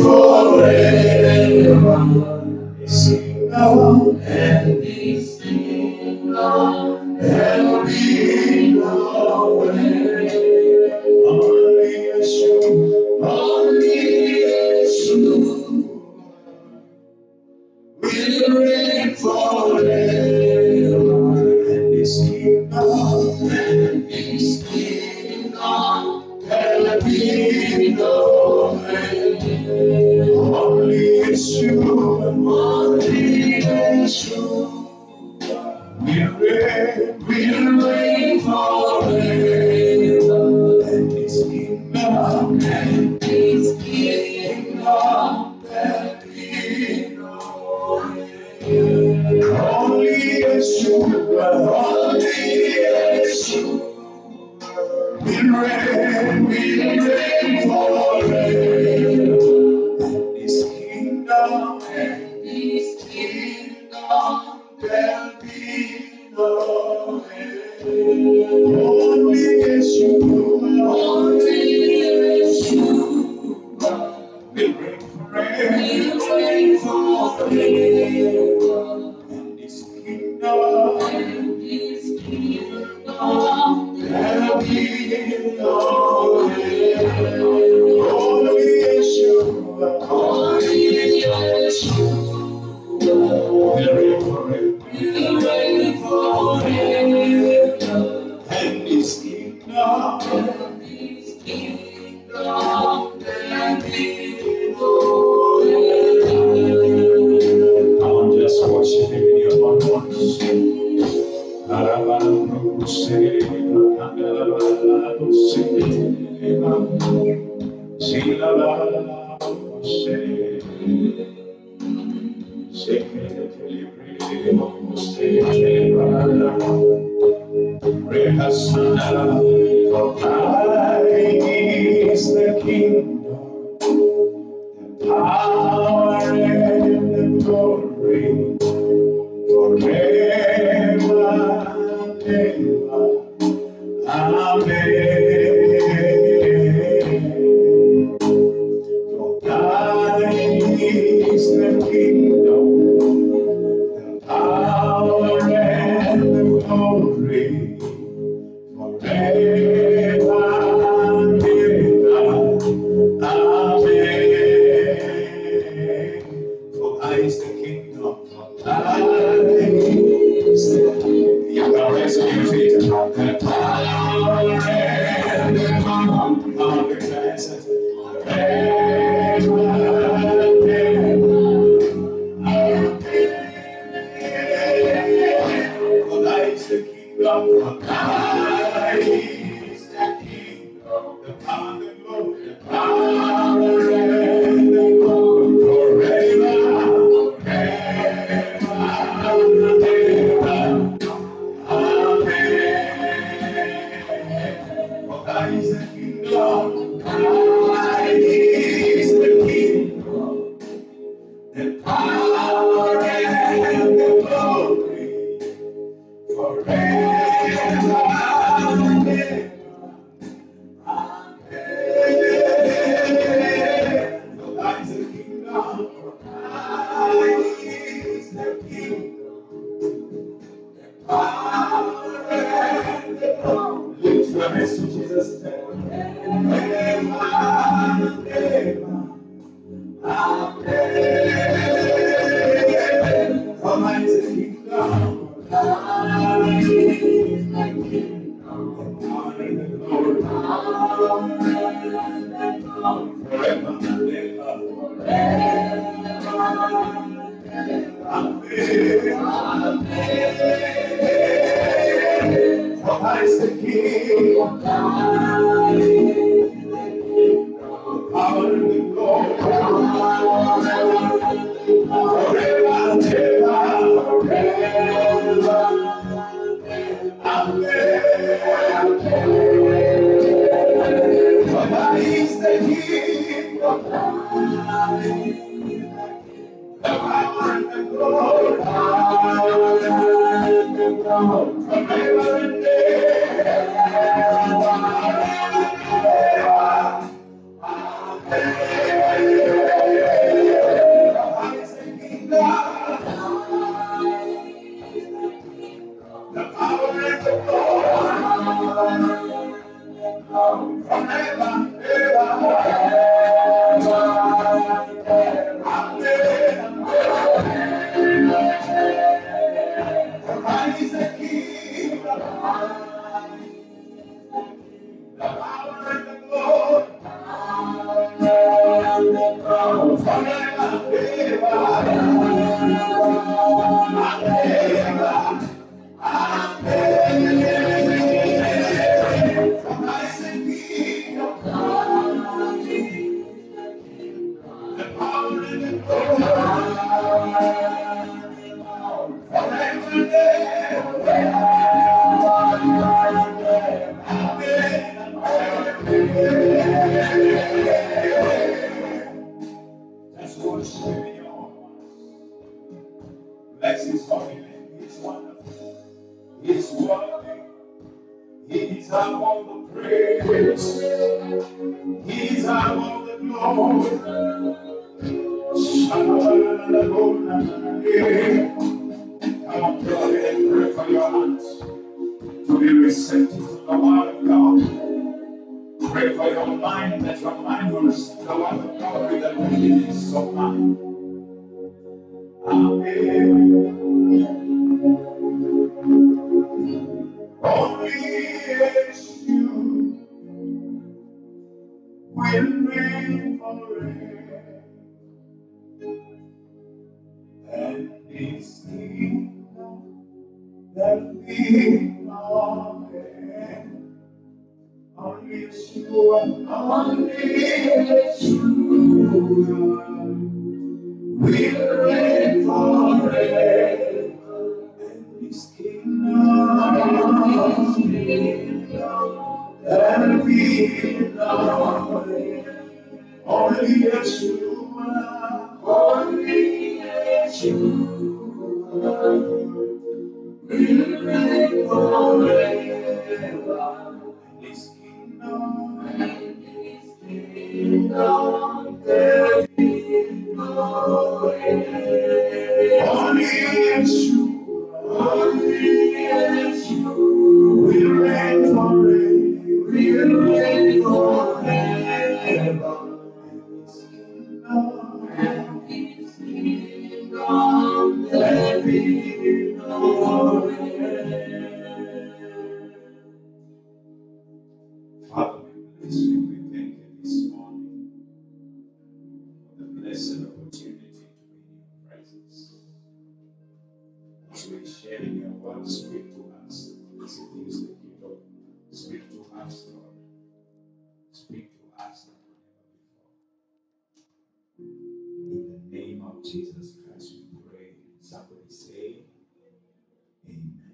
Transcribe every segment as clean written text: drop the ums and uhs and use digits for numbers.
forever. Sing on and be sing on. There'll be no way. Only Yeshua, only Yeshua will reign forever. And His kingdom, there'll be no end. Only Yeshua, will reign forever. And His kingdom, there'll be no end. Only Yeshua, will reign forever. And His kingdom, there'll be no end. Only Yeshua, will reign forever. And His kingdom, there'll be no end. Only Yeshua, will reign forever. And His kingdom, there'll be no end. Come on, just worship Him in your own voice. For thine is the kingdom, the power and the glory, forever and ever. Amen. For thine is the kingdom, the power and the glory, forever and ever. Amen. For thine is the kingdom, for thine is the kingdom. You can raise up your feet and the power and the glory, forever and ever. For thine is the kingdom, for thine is the kingdom, the power and the glory, the power and the glory, forever, forever and ever. Amen. For thine is the kingdom, thine is the kingdom, the power and the glory, forever and ever. Amen. For thine is the kingdom, thine is the kingdom, power and the glory. Lift your hands to Jesus. Forever and ever. Amen. For thine is the kingdom, thine is the kingdom, the power and the glory, forever and ever. Amen. For thine is the kingdom, power and the glory, forever and ever. Amen. For thine is the kingdom, the power and the glory, forever and ever. Let's worship him in your own words. Bless his holy name. He's wonderful. He's worthy. He's all the praise. He's all the glory. Come on, go ahead and pray for your hands to be receptive to the word of God. Pray for your mind that your mind will receive the word of God with the readiness of mind. Amen. Only you will reign forever, and His kingdom will be no end. Only Yeshua, only Yeshua will reign forever, and His kingdom will be no end. Only Yeshua, only Yeshua will reign forever. And His kingdom there be no end. Only Yeshua, only Yeshua will reign forever. Will reign forever. His kingdom there be no end. Father, we bless you. We thank you this morning for the blessed opportunity to be in your presence. As we share in your word, speak to us. As it is the kingdom, speak to us, Lord. Speak to us like never before. In the name of Jesus Christ, we pray. Somebody say, Amen. Amen.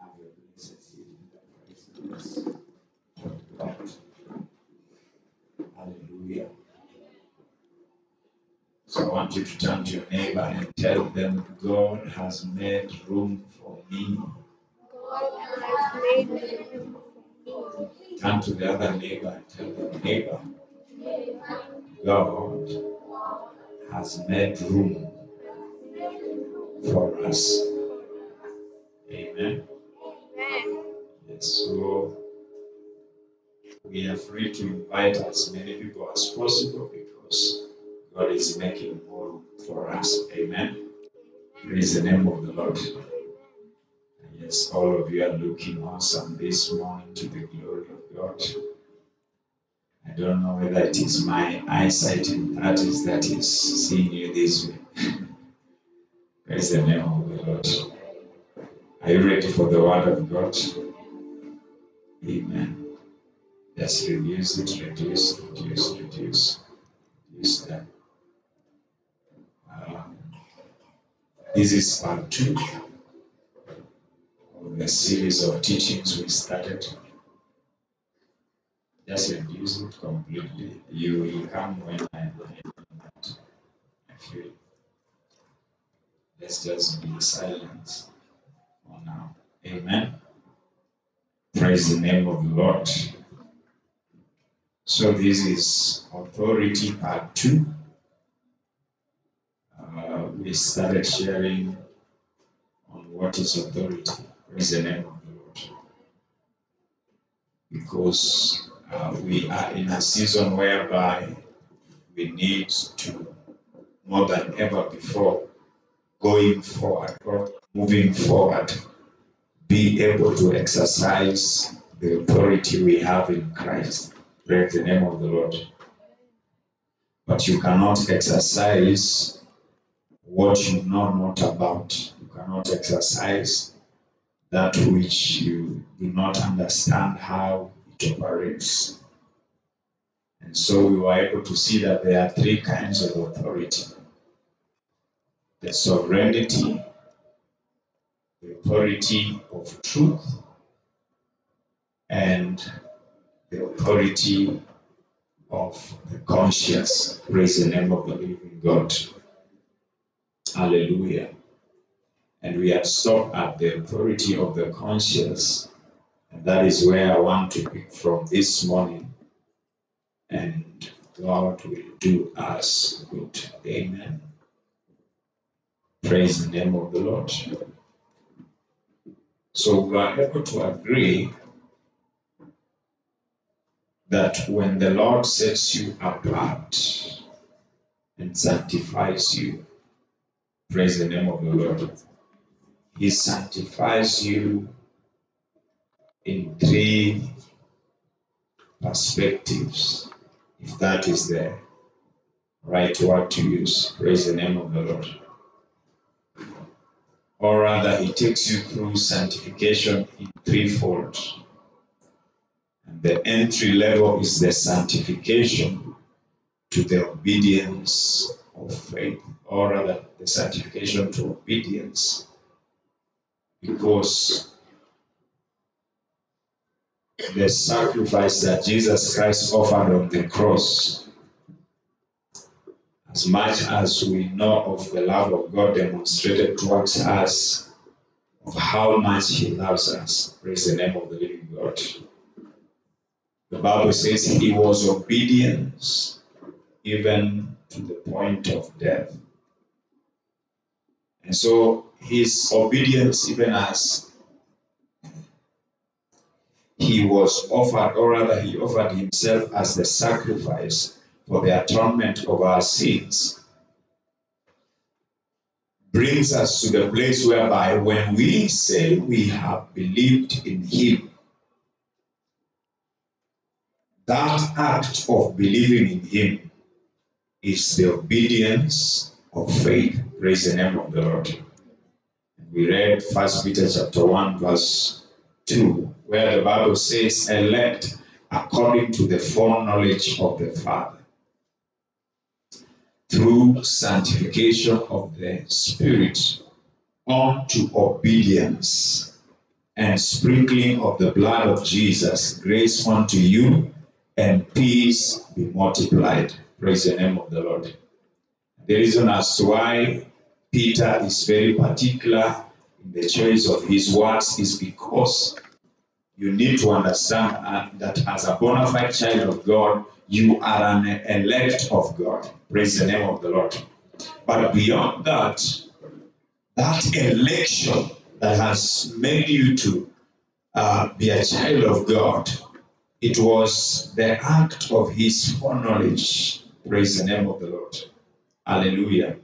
Have your blessed seat in the presence of God. Hallelujah. So I want you to turn to your neighbor and tell them, God has made room for me. God has made room for me. Turn to the other neighbor and tell them, neighbor, God has made room for us. Amen. Amen. Yes, so we are free to invite as many people as possible because God is making room for us. Amen. Praise the name of the Lord. Yes, all of you are looking awesome this morning to the glory of God. I don't know whether it is my eyesight in that is seeing you this way. Praise the name of the Lord. Are you ready for the word of God? Amen. Just reduce it, reduce them. This is part 2 of the series of teachings we started. Just reduce it completely. You will come when I feel. Let's just be silent for now. Amen. Praise the name of the Lord. So this is authority part 2. We started sharing on what is authority. Praise the name of the Lord. Because We are in a season whereby we need to, more than ever before, going forward or moving forward, be able to exercise the authority we have in Christ. Praise the name of the Lord. But you cannot exercise what you know not about. You cannot exercise that which you do not understand how it operates. And so we were able to see that there are three kinds of authority: the sovereignty, the authority of truth, and the authority of the conscience. Praise the name of the living God. Hallelujah. And we have stopped at the authority of the conscience. And that is where I want to pick from this morning. And God will do us good. Amen. Praise the name of the Lord. So we are able to agree that when the Lord sets you apart and sanctifies you, praise the name of the Lord, He sanctifies you in three perspectives, if that is the right word to use. Praise the name of the Lord. Or rather, He takes you through sanctification in threefold. And the entry level is the sanctification to the obedience of faith, or rather, the sanctification to obedience. Because the sacrifice that Jesus Christ offered on the cross, as much as we know of the love of God demonstrated towards us, of how much He loves us, praise the name of the living God. The Bible says He was obedient even to the point of death. And so His obedience, even as He was offered, or rather He offered Himself as the sacrifice for the atonement of our sins, brings us to the place whereby when we say we have believed in Him, that act of believing in Him is the obedience of faith. Praise the name of the Lord. We read 1 Peter chapter 1 verse 2, where the Bible says, elect according to the foreknowledge of the Father, through sanctification of the Spirit, unto obedience and sprinkling of the blood of Jesus, grace unto you and peace be multiplied. Praise the name of the Lord. The reason as to why Peter is very particular in the choice of his words is because you need to understand that as a bona fide child of God, you are an elect of God. Praise the name of the Lord. But beyond that, that election that has made you to be a child of God, it was the act of His foreknowledge. Praise the name of the Lord. Hallelujah.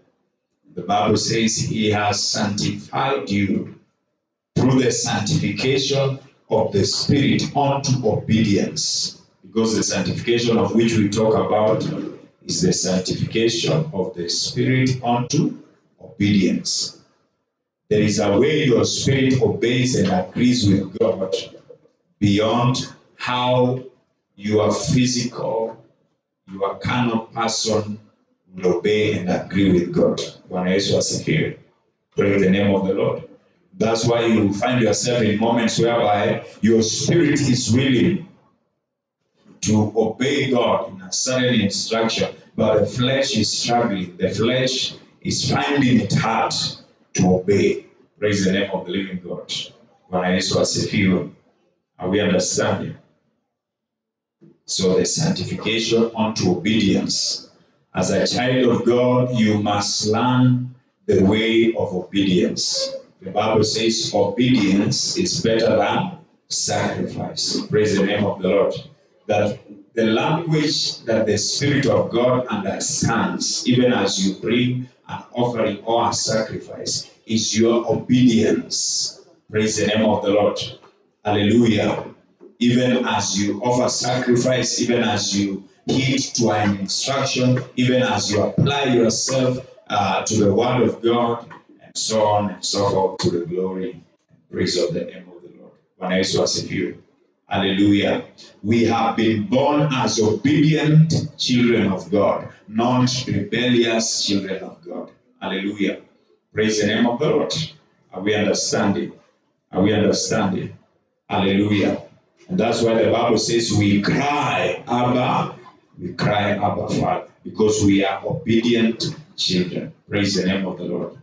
The Bible says He has sanctified you through the sanctification of the Spirit unto obedience. Because the sanctification of which we talk about is the sanctification of the Spirit unto obedience. There is a way your spirit obeys and agrees with God beyond how your physical, your carnal person will obey and agree with God. Bwana Yesu asifiwe. Praise the name of the Lord. That's why you find yourself in moments whereby your spirit is willing to obey God in a certain instruction, but the flesh is struggling. The flesh is finding it hard to obey. Praise the name of the living God. Bwana Yesu asifiwe. Are we understanding? So the sanctification unto obedience. As a child of God, you must learn the way of obedience. The Bible says obedience is better than sacrifice. Praise the name of the Lord. that the language that the Spirit of God understands, even as you bring an offering or a sacrifice, is your obedience. Praise the name of the Lord. Hallelujah. Even as you offer sacrifice, even as you heed to an instruction, even as you apply yourself to the Word of God, and so on and so forth, to the glory and praise of the name of the Lord. Bwana Yesu asifiwe. Hallelujah. We have been born as obedient children of God, not rebellious children of God. Hallelujah. Praise the name of the Lord. Are we understanding? Are we understanding? Hallelujah. And that's why the Bible says we cry, Abba, Father, because we are obedient children. Praise the name of the Lord.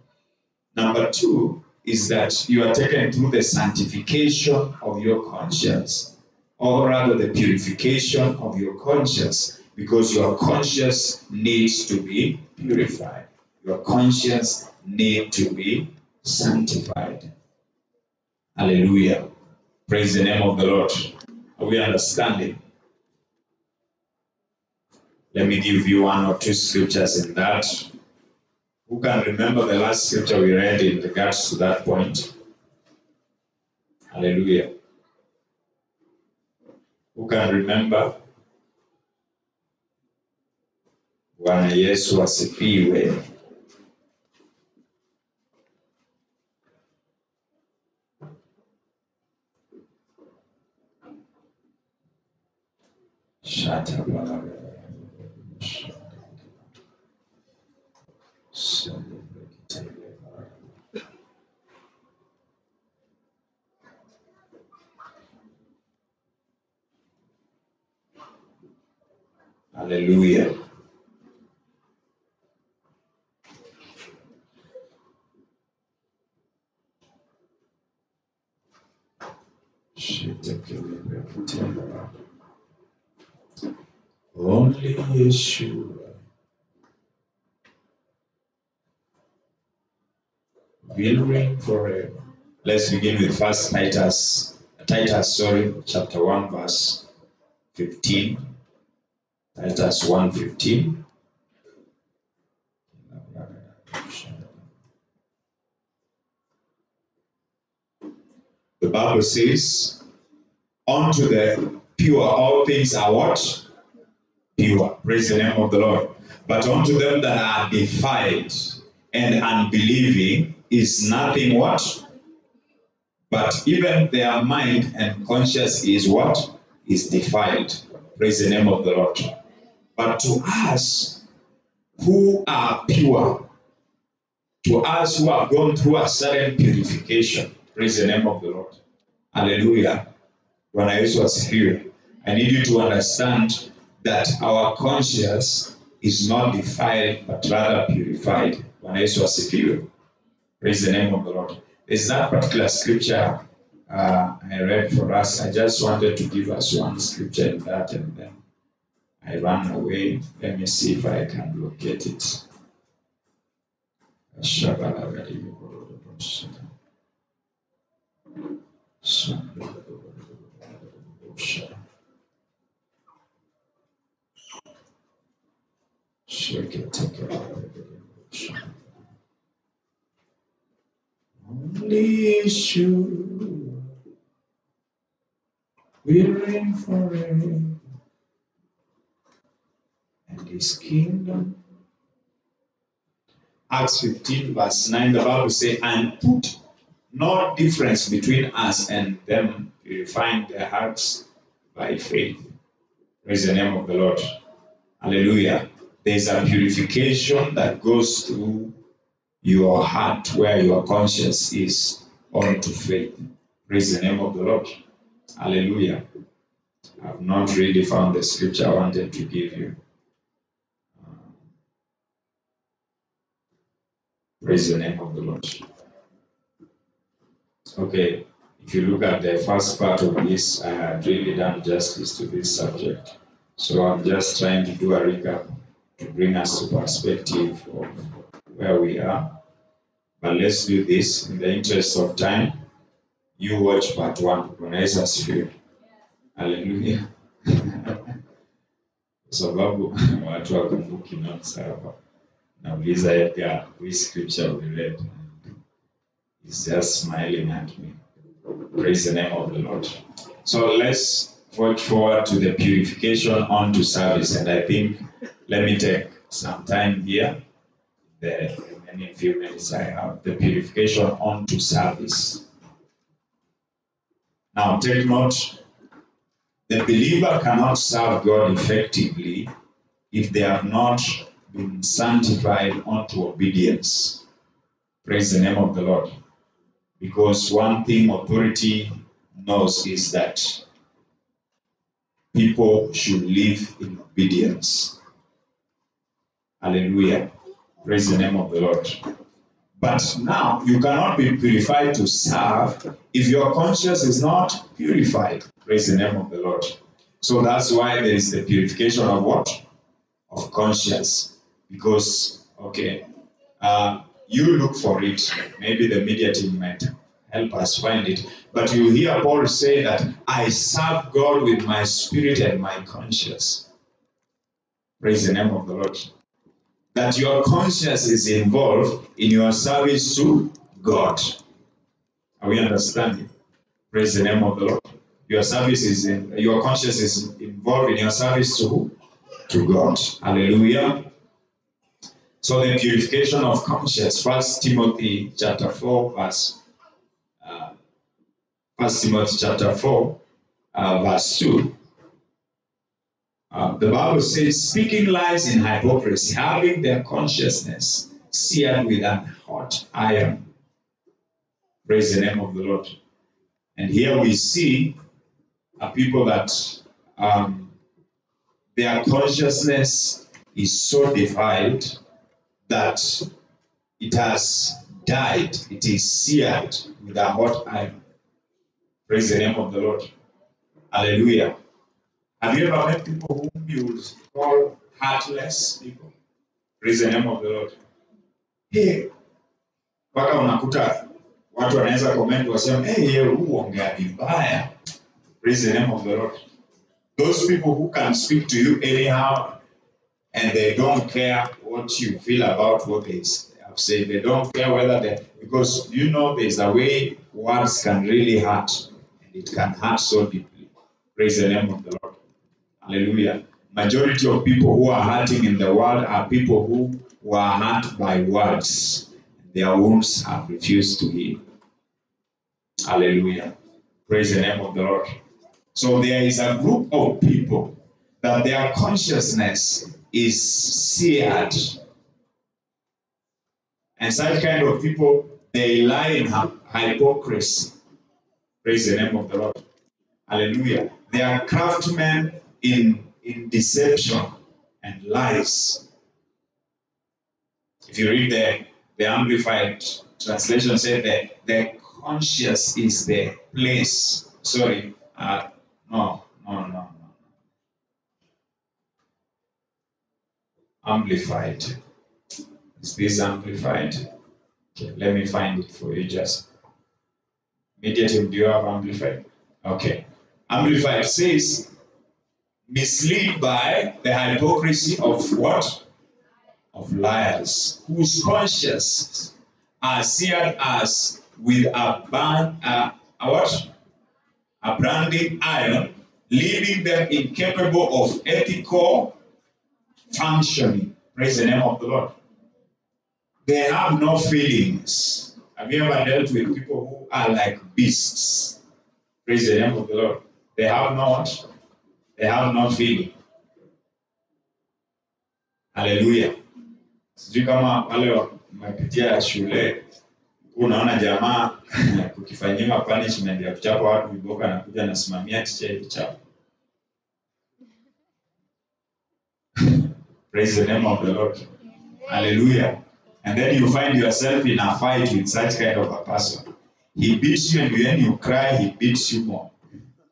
Number 2 is that you are taken through the sanctification of your conscience, or rather the purification of your conscience, because your conscience needs to be purified. Your conscience needs to be sanctified. Hallelujah. Praise the name of the Lord. Are we understanding? Let me give you 1 or 2 scriptures in that. Who can remember the last scripture we read in regards to that point? Hallelujah. Who can remember? Bwana Yesu asifiwe. Shut up. Hallelujah. Only Yeshua will reign forever. Let's begin with first Titus, chapter 1, verse 15. Titus 1:15. The Bible says, unto the pure all things are what? Pure. Praise the name of the Lord. But unto them that are defiled and unbelieving is nothing what? But even their mind and conscience is what? Is defiled. Praise the name of the Lord. But to us who are pure, to us who have gone through a certain purification, praise the name of the Lord. Hallelujah. Bwana Yesu asifiwe. I need you to understand that our conscience is not defiled but rather purified. Bwana Yesu asifiwe. Praise the name of the Lord. There's that particular scripture I read for us. I just wanted to give us one scripture in that, and then I ran away. Let me see if I can locate it. Only Yeshua will reign forever, and his kingdom. Acts 15 verse 9, the Bible says, and put no difference between us and them, purifying their hearts by faith. Praise the name of the Lord. Hallelujah. There's a purification that goes through your heart where your conscience is unto faith. Praise the name of the Lord. Hallelujah. I've not really found the scripture I wanted to give you. Praise the name of the Lord. Okay, if you look at the first part of this, I had really done justice to this subject. So I'm just trying to do a recap to bring us to perspective of where we are. But let's do this in the interest of time. You watch part 1. Bwana Yesu asifiwe. Hallelujah. kwa sababu watu wakumbuki notes hapa. Nauliza Edgar, which scripture we read? He's just smiling at me. Praise the name of the Lord. So let's watch forward to the purification unto service. And I think, let me take some time here. The remaining few minutes I have. The purification unto service. Now take note, the believer cannot serve God effectively if they have not been sanctified unto obedience. Praise the name of the Lord. Because one thing authority knows is that people should live in obedience. Hallelujah. Praise the name of the Lord. But now you cannot be purified to serve if your conscience is not purified. Praise the name of the Lord. So that's why there is the purification of what? Of conscience. Because, okay, you look for it. Maybe the media team might help us find it. But you hear Paul say that I serve God with my spirit and my conscience. Praise the name of the Lord. That your conscience is involved in your service to God. Are we understanding? Praise the name of the Lord. Your service is your conscience is involved in your service to God. Hallelujah. So the purification of conscience, 1 Timothy chapter 4, verse 2. The Bible says, speaking lies in hypocrisy, having their consciousness seared with an hot iron. Praise the name of the Lord. And here we see people that their consciousness is so defiled that it has died. It is seared with a hot iron. Praise the name of the Lord. Hallelujah. Have you ever met people whom you would call heartless people? Praise the name of the Lord. Hey, mpaka unakuta watu wanaweza comment wasema, hey, huongea vibaya. Praise the name of the Lord. Those people who can speak to you anyhow and they don't care what you feel about what they have said. They don't care whether they, because you know there's a way words can really hurt, and it can hurt so deeply. Praise the name of the Lord. Hallelujah. Majority of people who are hurting in the world are people who were hurt by words. Their wounds have refused to heal. Hallelujah. Praise the name of the Lord. So there is a group of people that their consciousness is seared. And such kind of people, they lie in hypocrisy. Praise the name of the Lord. Hallelujah. They are craftsmen in deception and lies. If you read the Amplified translation, said that the conscience is the place. Sorry. No. Amplified. Is this Amplified? Okay, let me find it for you just. Media team, do you have Amplified? Okay. Amplified says, misled by the hypocrisy of what? Of liars, whose consciences are seared as with a branding iron, leaving them incapable of ethical functioning. Praise the name of the Lord. They have no feelings. Have you ever dealt with people who are like beasts? Praise the name of the Lord. They have no feeling. Hallelujah. Sijui kama wale wamepitia shule, unaona jamaa kukifanyiwa punishment ya kuchapa watu viboko anakuja anasimamia teacher chapa. Praise the name of the Lord. Hallelujah. And then you find yourself in a fight with such kind of a person. He beats you, and when you cry, he beats you more.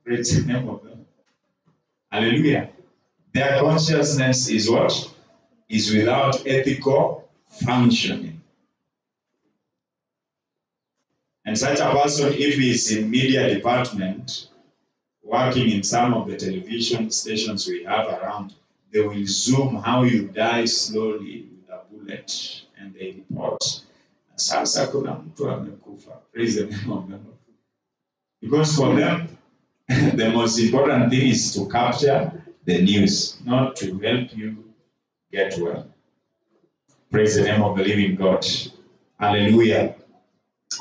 Praise the name of the Lord. Hallelujah. Their consciousness is what? Is without ethical functioning. And such a person, if he is in media department, working in some of the television stations we have around, they will zoom how you die slowly with a bullet and they report. Sasa kuna mtu amekufa. Praise the name of the Lord. Because for them, the most important thing is to capture the news, not to help you get well. Praise the name of the living God. Hallelujah.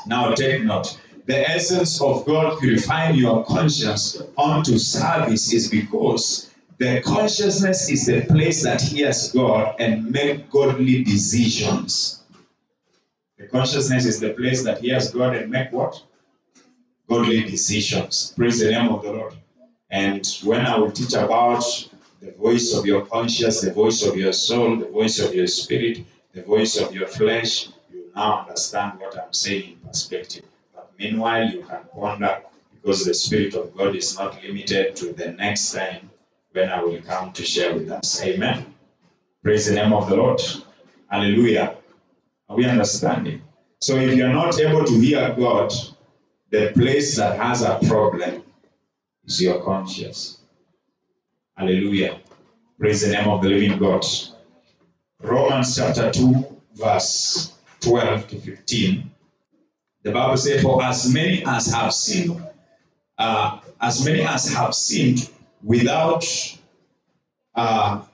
Now take note. The essence of God purifying your conscience unto service is because the consciousness is the place that hears God and make godly decisions. The consciousness is the place that hears God and make what? Godly decisions. Praise the name of the Lord. And when I will teach about the voice of your conscience, the voice of your soul, the voice of your spirit, the voice of your flesh, you now understand what I'm saying in perspective. But meanwhile, you can ponder, because the Spirit of God is not limited to the next time when I will come to share with us. Amen. Praise the name of the Lord. Hallelujah. Are we understanding? So if you're not able to hear God, the place that has a problem is your conscience. Hallelujah. Praise the name of the living God. Romans chapter 2, verse 12 to 15. The Bible says, for as many as have sinned without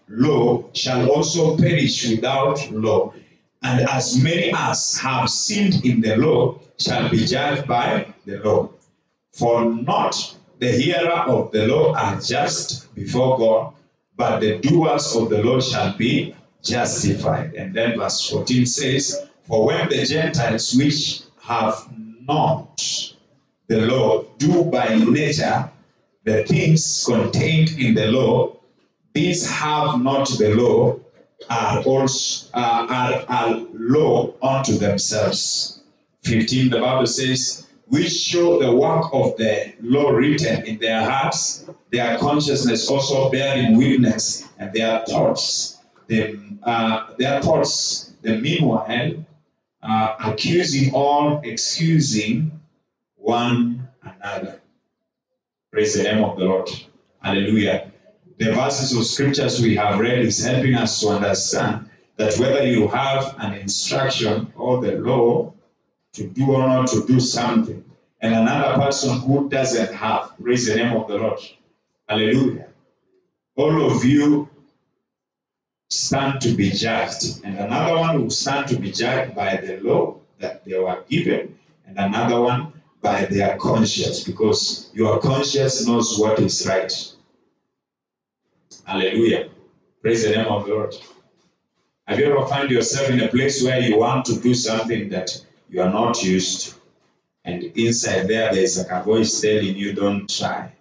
law shall also perish without law. And as many as have sinned in the law shall be judged by the law. For not the hearer of the law are just before God, but the doers of the law shall be justified. And then verse 14 says, for when the Gentiles which have not the law do by nature the things contained in the law, these have not the law, are law unto themselves. 15, the Bible says, which show the work of the law written in their hearts, their consciousness also bearing witness, and their thoughts, the meanwhile accusing all, excusing one another. Praise the name of the Lord. Hallelujah. The verses of scriptures we have read is helping us to understand that whether you have an instruction or the law to do or not to do something, and another person who doesn't have, praise the name of the Lord. Hallelujah. All of you stand to be judged, and another one will stand to be judged by the law that they were given, and another one by their conscience, because your conscience knows what is right. Hallelujah. Praise the name of the Lord. Have you ever found yourself in a place where you want to do something that you are not used to, and inside there is like a voice telling you, don't try,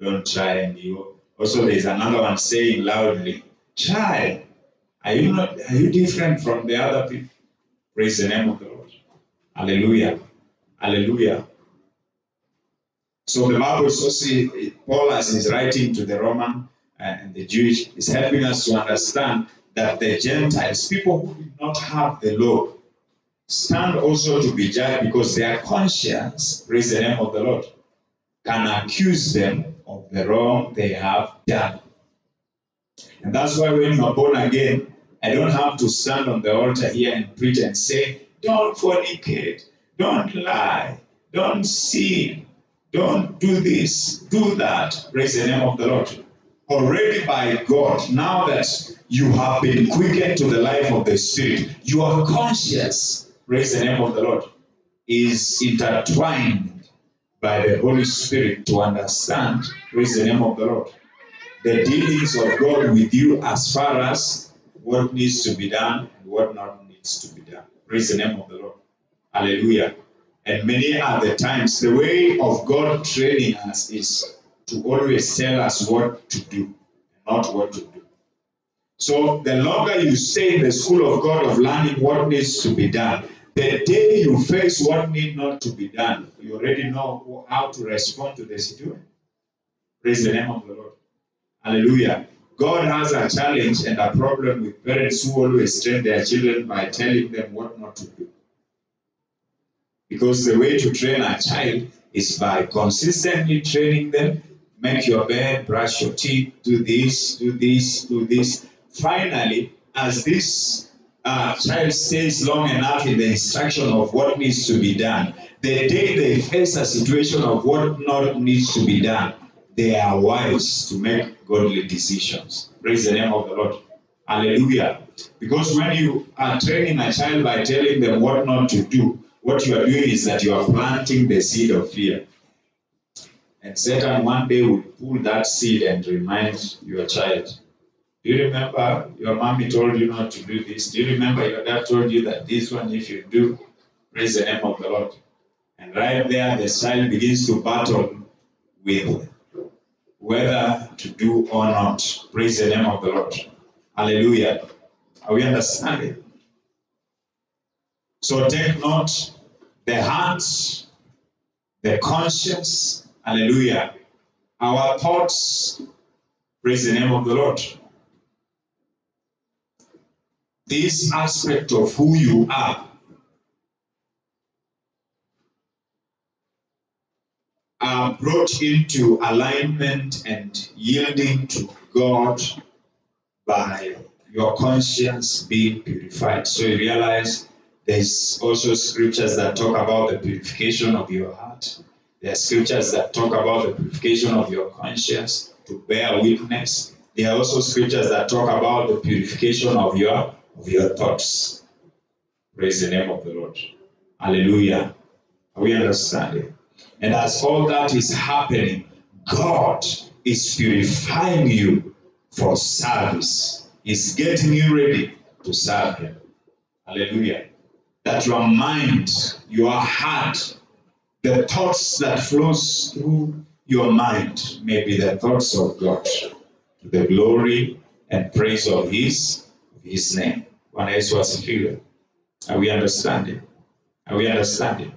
and you also there's another one saying loudly, try. Are you different from the other people? Praise the name of the Lord. Hallelujah. Hallelujah. So the Bible also says, Paul, as he's writing to the Roman and the Jewish, is helping us to understand that the Gentiles, people who did not have the law, stand also to be judged because their conscience, praise the name of the Lord, can accuse them of the wrong they have done. And that's why when you are born again, I don't have to stand on the altar here and preach and say, don't fornicate, don't lie, don't sin, don't do this, do that. Praise the name of the Lord. Already by God, now that you have been quickened to the life of the Spirit, your conscience, praise the name of the Lord, is intertwined by the Holy Spirit to understand, praise the name of the Lord, the dealings of God with you as far as what needs to be done and what not needs to be done. Praise the name of the Lord. Hallelujah. And many are the times, the way of God training us is to always tell us what to do, not what to do. So the longer you stay in the school of God of learning what needs to be done, the day you face what need not to be done, you already know how to respond to the situation. Praise the name of the Lord. Hallelujah. God has a challenge and a problem with parents who always train their children by telling them what not to do. Because the way to train a child is by consistently training them, make your bed, brush your teeth, do this, do this, do this. Finally, as this child stays long enough in the instruction of what needs to be done, the day they face a situation of what not needs to be done, they are wise to make godly decisions. Praise the name of the Lord. Hallelujah. Because when you are training a child by telling them what not to do, what you are doing is that you are planting the seed of fear. And Satan one day will pull that seed and remind your child, do you remember your mommy told you not to do this? Do you remember your dad told you that this one if you do, praise the name of the Lord. And right there, the child begins to battle with whether to do or not. Praise the name of the Lord. Hallelujah. Are we understanding? So take note, the heart, the conscience, hallelujah, our thoughts, praise the name of the Lord. This aspect of who you are brought into alignment and yielding to God by your conscience being purified. So you realize there's also scriptures that talk about the purification of your heart. There are scriptures that talk about the purification of your conscience to bear witness. There are also scriptures that talk about the purification of your thoughts. Praise the name of the Lord. Hallelujah. Are we understanding? And as all that is happening, God is purifying you for service. He's getting you ready to serve Him. Hallelujah. That your mind, your heart, the thoughts that flows through your mind may be the thoughts of God, to the glory and praise of His name. Bwana Yesu asifiwe. Are we understanding? Are we understanding?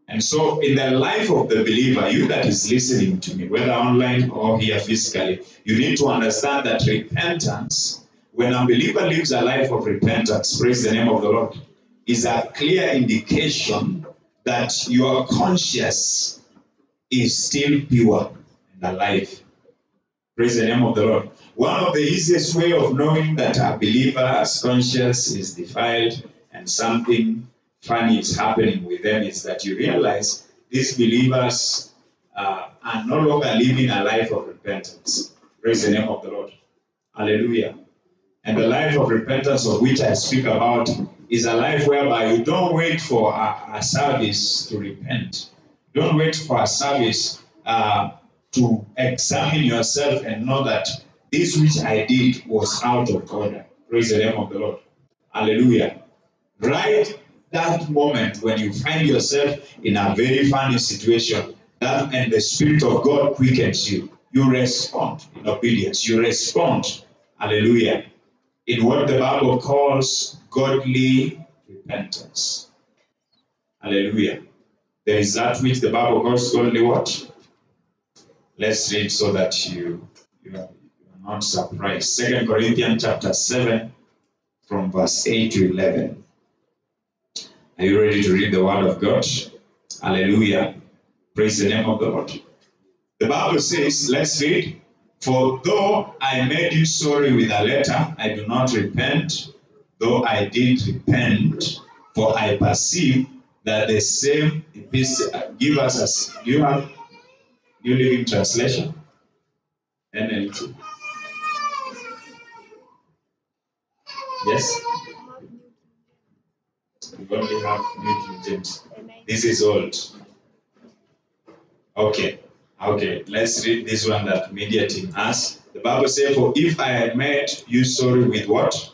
And so in the life of the believer, you that is listening to me, whether online or here physically, you need to understand that repentance, when a believer lives a life of repentance, praise the name of the Lord, is a clear indication that your conscience is still pure and alive. Praise the name of the Lord. One of the easiest way of knowing that a believer's conscience is defiled and something funny is happening with them is that you realize these believers are no longer living a life of repentance. Praise the name of the Lord. Hallelujah. And the life of repentance of which I speak about is a life whereby you don't wait for a service to repent. Don't wait for a service to examine yourself and know that this which I did was out of order. Praise the name of the Lord. Hallelujah. Right that moment when you find yourself in a very funny situation, that and the Spirit of God quickens you, you respond in obedience. You respond, hallelujah, in what the Bible calls godly repentance. Hallelujah. There is that which the Bible calls godly what? Let's read so that you are not surprised. 2 Corinthians chapter 7 from verse 8 to 11. Are you ready to read the word of God? Hallelujah. Praise the name of the Lord. The Bible says, let's read. For though I made you sorry with a letter, I do not repent, though I did repent, for I perceive that the same epistle give us do you have New Living Translation? NLT. Yes? We only have New King James. This is old. Okay. Let's read this one that media team has. The Bible says, for if I had made you sorry with what?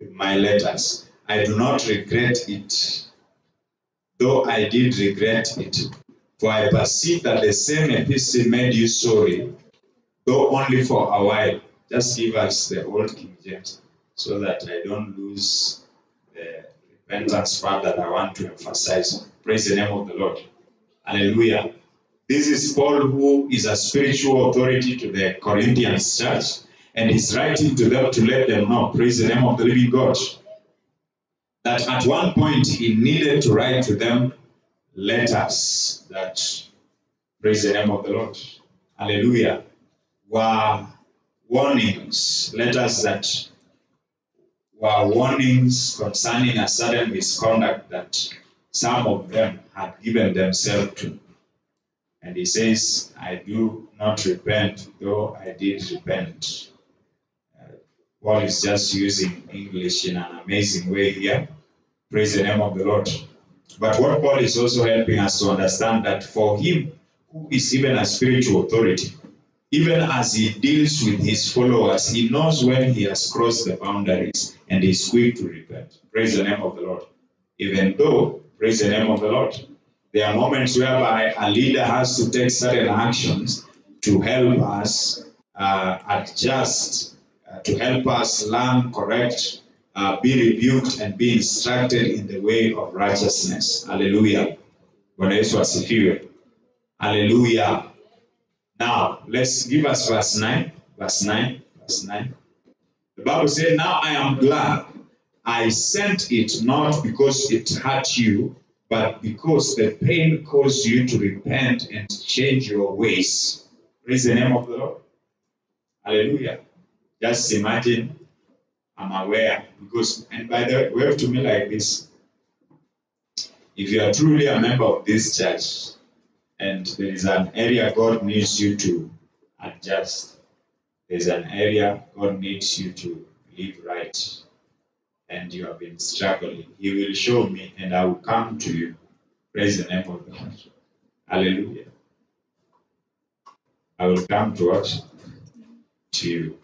With my letters, I do not regret it, though I did regret it. For I perceive that the same epistle made you sorry, though only for a while. Just give us the old King James so that I don't lose the repentance part that I want to emphasize. Praise the name of the Lord. Hallelujah. This is Paul, who is a spiritual authority to the Corinthians church, and he's writing to them to let them know, praise the name of the living God, that at one point he needed to write to them letters that Praise the name of the Lord. Hallelujah. Were warnings, letters that were warnings concerning a certain misconduct that some of them had given themselves to. And he says, I do not repent, though I did repent. Paul is just using English in an amazing way here. Praise the name of the Lord. But what Paul is also helping us to understand that for him, who is even a spiritual authority, even as he deals with his followers, he knows when he has crossed the boundaries and is quick to repent. Praise the name of the Lord. Even though, praise the name of the Lord, there are moments whereby a leader has to take certain actions to help us adjust, to help us learn, correct, be rebuked, and be instructed in the way of righteousness. Hallelujah. Bwana Yesu asifiwe. Hallelujah. Now, let's give us verse 9. Verse 9. Verse 9. The Bible says, now I am glad I sent it not because it hurt you, but because the pain caused you to repent and change your ways. Praise the name of the Lord. Hallelujah. Just imagine, I'm aware, because, and by the way, we have to be like this. If you are truly a member of this church, and there is an area God needs you to adjust, there's an area God needs you to live right, and you have been struggling, He will show me and I will come to you. Praise the name of the Lord. Hallelujah. I will come to what? To you.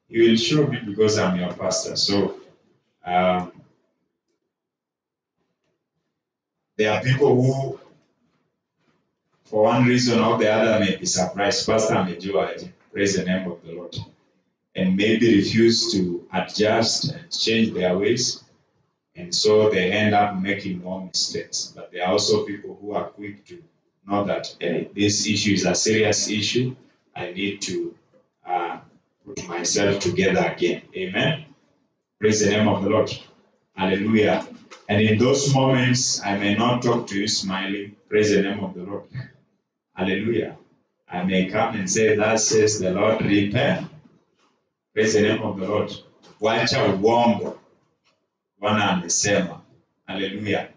He will show me because I'm your pastor. So there are people who, for one reason or the other, may be surprised. Pastor Amejuaje, praise the name of the Lord, and maybe refuse to adjust and change their ways, and so they end up making more mistakes. But there are also people who are quick to know that, hey, this issue is a serious issue. I need to put myself together again. Amen. Praise the name of the Lord. Hallelujah. And in those moments, I may not talk to you smiling. Praise the name of the Lord. Hallelujah. I may come and say, thus says the Lord, repent. Praise the name of the Lord. Wacha uongo. Bwana amesema. Hallelujah.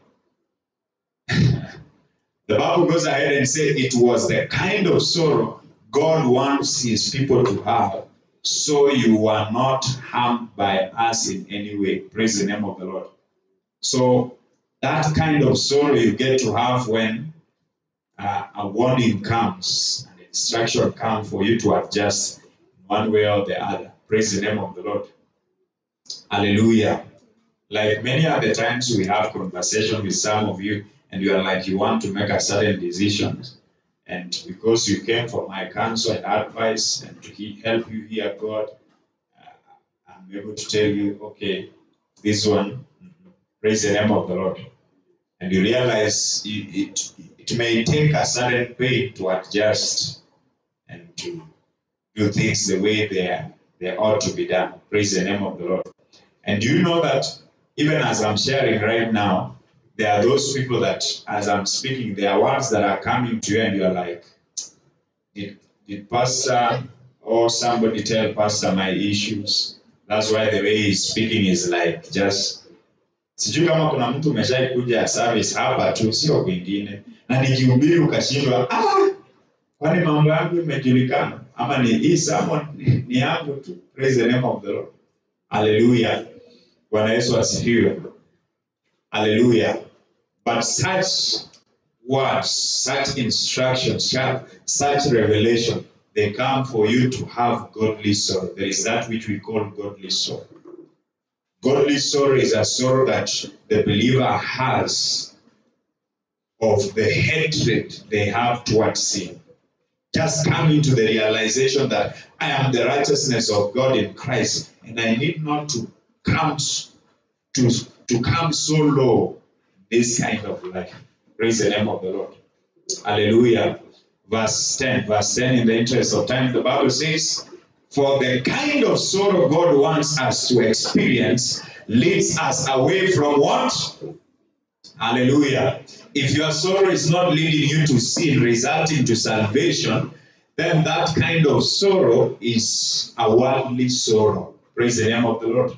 The Bible goes ahead and says it was the kind of sorrow God wants his people to have, so you were not harmed by us in any way. Praise the name of the Lord. So that kind of sorrow you get to have when a warning comes, an instruction comes for you to adjust one way or the other. Praise the name of the Lord. Hallelujah. Like many other times we have conversation with some of you and you are like, you want to make a certain decision. And because you came for my counsel and advice and to help you hear God, I'm able to tell you, okay, this one, praise the name of the Lord. And you realize it may take a certain pain to adjust and to do things the way they ought to be done. Praise the name of the Lord. And do you know that even as I'm sharing right now, there are those people that, as I'm speaking, there are words that are coming to you and you're like, did Pastor or somebody tell Pastor my issues? That's why the way he's speaking is like just, sijui kama kuna mtu umeshai kuja service hapa tu, sio kwingine, na nikihubiri ukashindwa, kwani mambo yangu imejulikana ama ni hii sermon ni yangu tu. Praise the name of the Lord. Hallelujah. Bwana Yesu asifiwe. Hallelujah. But such words, such instructions, such revelation, they come for you to have godly sorrow. There is that which we call godly sorrow. Godly sorrow is a sorrow that the believer has of the hatred they have towards sin. Just coming to the realization that I am the righteousness of God in Christ, and I need not to come so low this kind of life. Praise the name of the Lord. Hallelujah. Verse 10 in the interest of time, the Bible says, for the kind of sorrow God wants us to experience leads us away from what? Hallelujah. If your sorrow is not leading you to sin, resulting to salvation, then that kind of sorrow is a worldly sorrow. Praise the name of the Lord.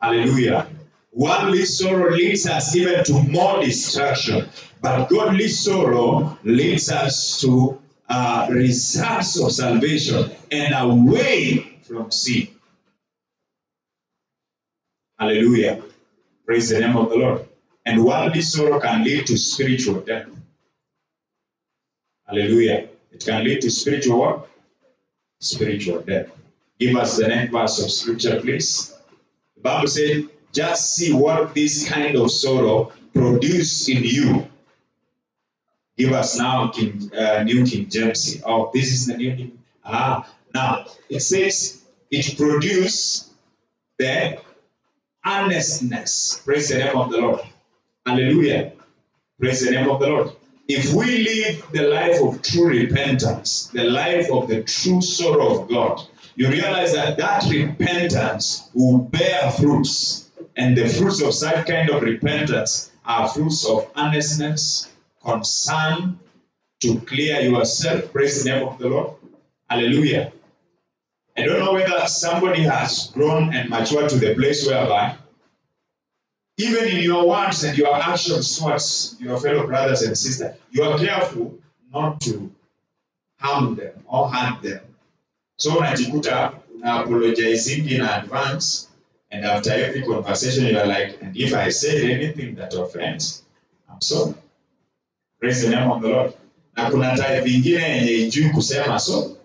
Hallelujah. Worldly sorrow leads us even to more destruction, but godly sorrow leads us to results of salvation and away from sin. Hallelujah. Praise the name of the Lord. And worldly sorrow can lead to spiritual death. Hallelujah. It can lead to spiritual what? Spiritual death. Give us the next verse of scripture, please. The Bible says, just see what this kind of sorrow produced in you. Give us now New King James. Oh, this is the New King. Now it says it produced the earnestness. Praise the name of the Lord. Hallelujah. Praise the name of the Lord. If we live the life of true repentance, the life of the true sorrow of God, you realize that that repentance will bear fruits. And the fruits of such kind of repentance are fruits of earnestness, concern to clear yourself. Praise the name of the Lord. Hallelujah. I don't know whether somebody has grown and matured to the place whereby even in your words and your actions towards your fellow brothers and sisters, you are careful not to harm them or hurt them. So unajikuta una apologizing in advance, and after every conversation you are like, and if I said anything that offends, I'm sorry. Praise the name of the Lord. Na kuna type ingine yenye ijui kusema so.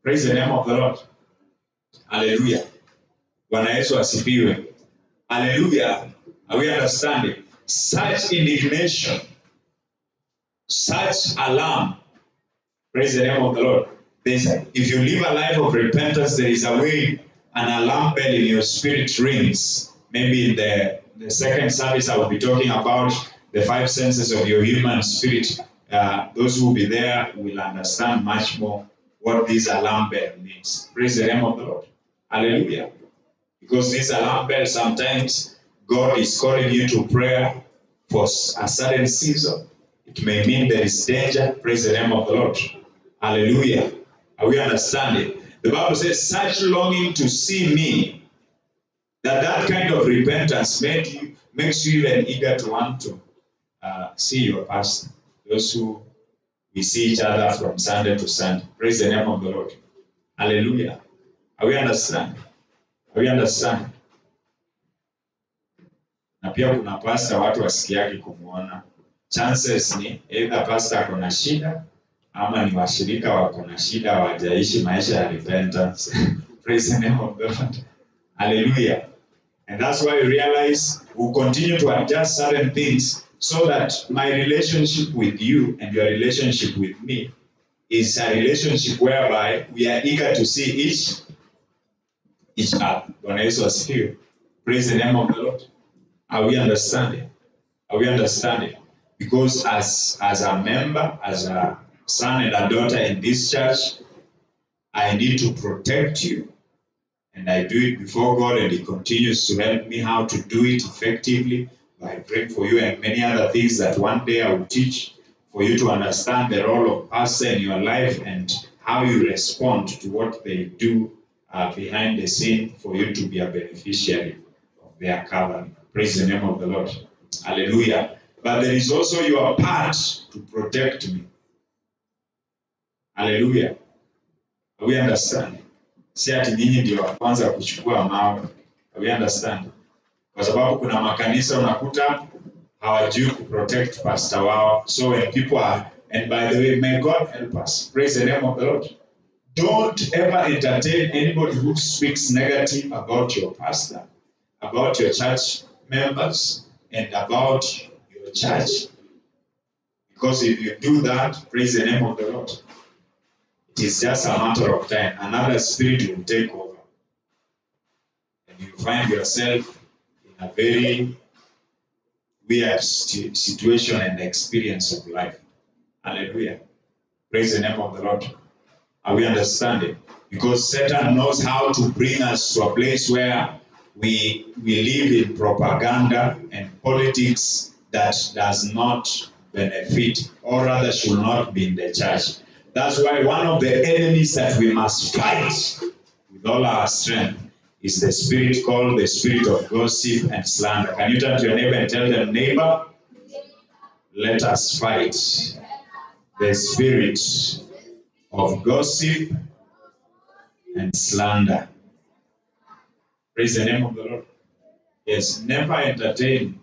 Praise the name of the Lord. Hallelujah. Bwana Yesu asifiwe. Hallelujah. Are we understanding? Such indignation, such alarm. Praise the name of the Lord. If you live a life of repentance, there is a way an alarm bell in your spirit rings. Maybe in the second service, I will be talking about the 5 senses of your human spirit. Those who will be there will understand much more what this alarm bell means. Praise the name of the Lord. Hallelujah. Because this alarm bell, sometimes God is calling you to prayer for a certain season. It may mean there is danger. Praise the name of the Lord. Hallelujah. Are we understanding? The Bible says, such longing to see me, that kind of repentance makes you even eager to want to see your pastor. Those who we see each other from Sunday to Sunday. Praise the name of the Lord. Hallelujah. Are we understanding? Are we understanding? Na pia kuna pastor watu wasikiaki kumuona. Chances ni either pastor ako na shida ama ni washirika wako na shida hawajaishi maisha ya repentance. Praise the name of the Lord. Hallelujah. And that's why we realize we continue to adjust certain things so that my relationship with you and your relationship with me is a relationship whereby we are eager to see each other. Bwana Yesu asifiwe. Praise the name of the Lord. Are we understanding? Are we understanding? Because as a member, as a son and a daughter in this church, I need to protect you. And I do it before God, and He continues to help me how to do it effectively by praying for you and many other things that one day I will teach for you to understand the role of pastor in your life and how you respond to what they do behind the scene for you to be a beneficiary of their covenant. Praise the name of the Lord. Hallelujah. But there is also your part to protect me. Hallelujah. We understand. Si ati nyinyi ndio wa kwanza kuchukua mawe. We understand. Kwa sababu kuna makanisa unakuta hawajui kuprotect pastor wao. So when people are, and by the way, may God help us. Praise the name of the Lord. Don't ever entertain anybody who speaks negative about your pastor, about your church members, and about your church. Because if you do that, praise the name of the Lord, it is just a matter of time. Another spirit will take over. And you find yourself in a very weird situation and experience of life. Hallelujah. Praise the name of the Lord. Are we understanding? Because Satan knows how to bring us to a place where we live in propaganda and politics that does not benefit, or rather should not be in the church. That's why one of the enemies that we must fight with all our strength is the spirit called the spirit of gossip and slander. Can you turn to your neighbor and tell them, neighbor, let us fight the spirit of gossip and slander. Praise the name of the Lord. Yes, never entertain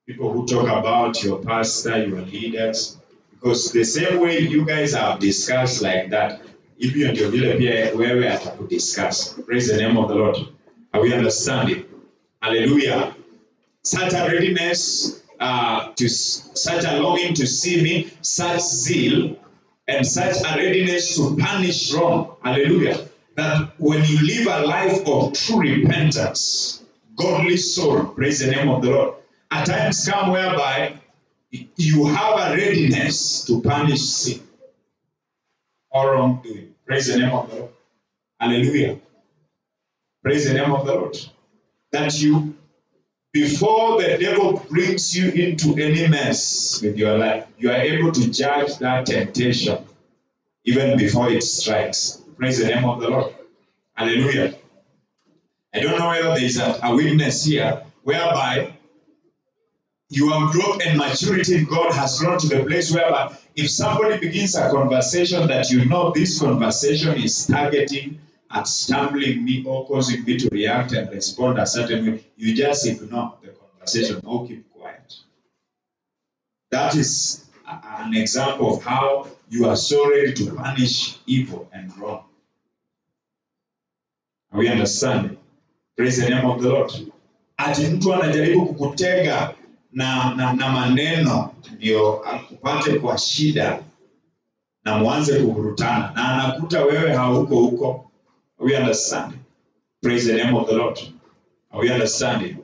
people who talk about your pastor, your leaders, because the same way you guys have discussed like that, if you and your vile pia wewe atakudiscuss. Praise the name of the Lord. Are we understanding? Hallelujah. Such a readiness, such a longing to see me, such zeal, and such a readiness to punish wrong. Hallelujah. That when you live a life of true repentance, godly soul, praise the name of the Lord, at times come whereby you have a readiness to punish sin or wrongdoing. Praise the name of the Lord. Hallelujah. Praise the name of the Lord. That you, before the devil brings you into any mess with your life, you are able to judge that temptation even before it strikes. Praise the name of the Lord. Hallelujah. I don't know whether there is a witness here whereby your growth and maturity in God has grown to the place whereby if somebody begins a conversation that you know this conversation is targeting at stumbling me or causing me to react and respond a certain way, you just ignore the conversation or keep quiet. That is an example of how you are so ready to punish evil and wrong. Are we understanding? Praise the name of the Lord. Ati mtu anajaribu kukutega na maneno ndio akupate kwa shida na mwanze kuvurutana na anakuta wewe hauko huko. Are we understanding? Praise the name of the Lord. Are we understanding?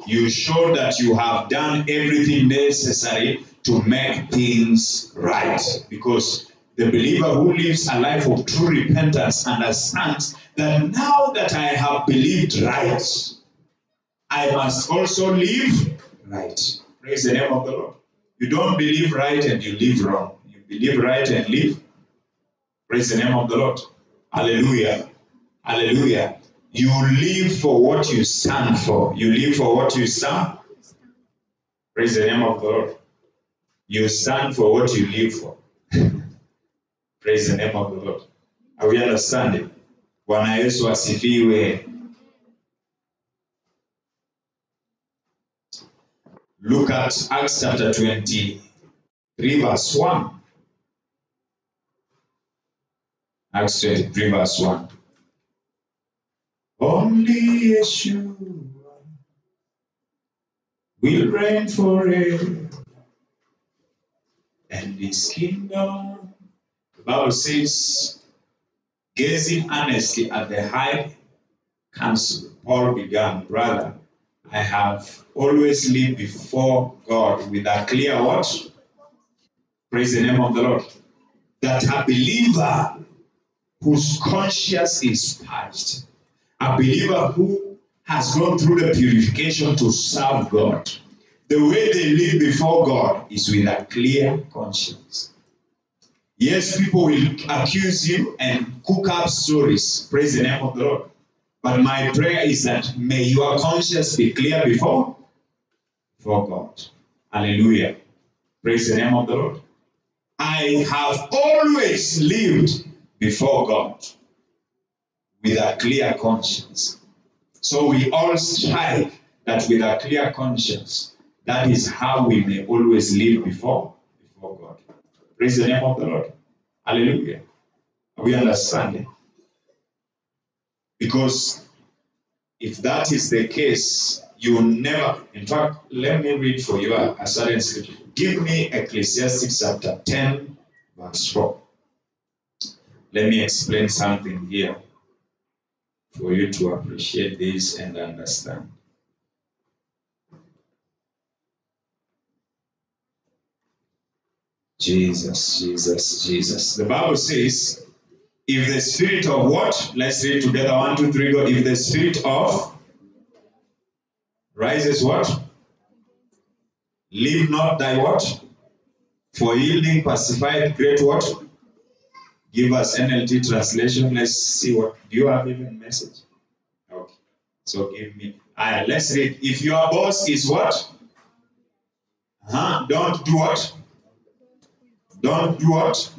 You show that you have done everything necessary to make things right, because the believer who lives a life of true repentance understands that now that I have believed right, I must also live right. Praise the name of the Lord. You don't believe right and you live wrong. You believe right and live. Praise the name of the Lord. Hallelujah. Hallelujah. You live for what you stand for. You live for what you stand. Praise the name of the Lord. You stand for what you live for. Praise the name of the Lord. Are we understanding? Bwana Yesu asifiwe. Look at Acts chapter 23 verse 1. Acts 23 verse 1. Only Yeshua will reign forever, and his kingdom. The Bible says, gazing earnestly at the high council, Paul began, brother, I have always lived before God with a clear what? Praise the name of the Lord. That a believer whose conscience is purged, a believer who has gone through the purification to serve God, the way they live before God is with a clear conscience. Yes, people will accuse you and cook up stories. Praise the name of the Lord. But my prayer is that may your conscience be clear before God. Hallelujah. Praise the name of the Lord. I have always lived before God with a clear conscience. So we all strive that with a clear conscience, that is how we may always live before God. Praise the name of the Lord. Hallelujah. Are we understanding? Because if that is the case, you never, in fact, let me read for you a certain scripture. Give me Ecclesiastes chapter 10, verse 4. Let me explain something here for you to appreciate this and understand. Jesus, Jesus, Jesus. The Bible says, if the spirit of what? Let's read together. 1, 2, 3, go. If the spirit of rises what? Leave not thy what? For yielding pacified great what? Give us NLT translation. Let's see what. Do you have even message? Okay. So give me. Let's read. If your boss is what? Don't do what? Don't do what?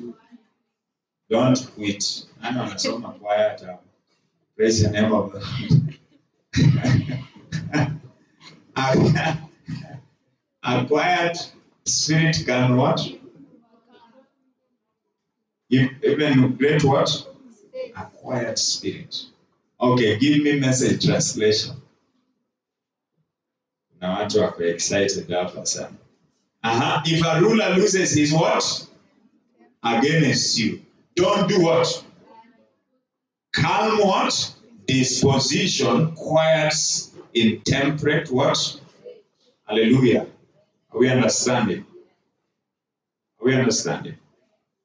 Don't quit. I know that's so quiet. Praise the name of the Lord. A quiet spirit can what? Even great what? A quiet spirit. Okay, give me message translation. Now watu wako excited hapa sana. If a ruler loses his what? Against you. Don't do what? Calm what? Disposition, quiet, intemperate what? Hallelujah. Are we understanding? Are we understanding?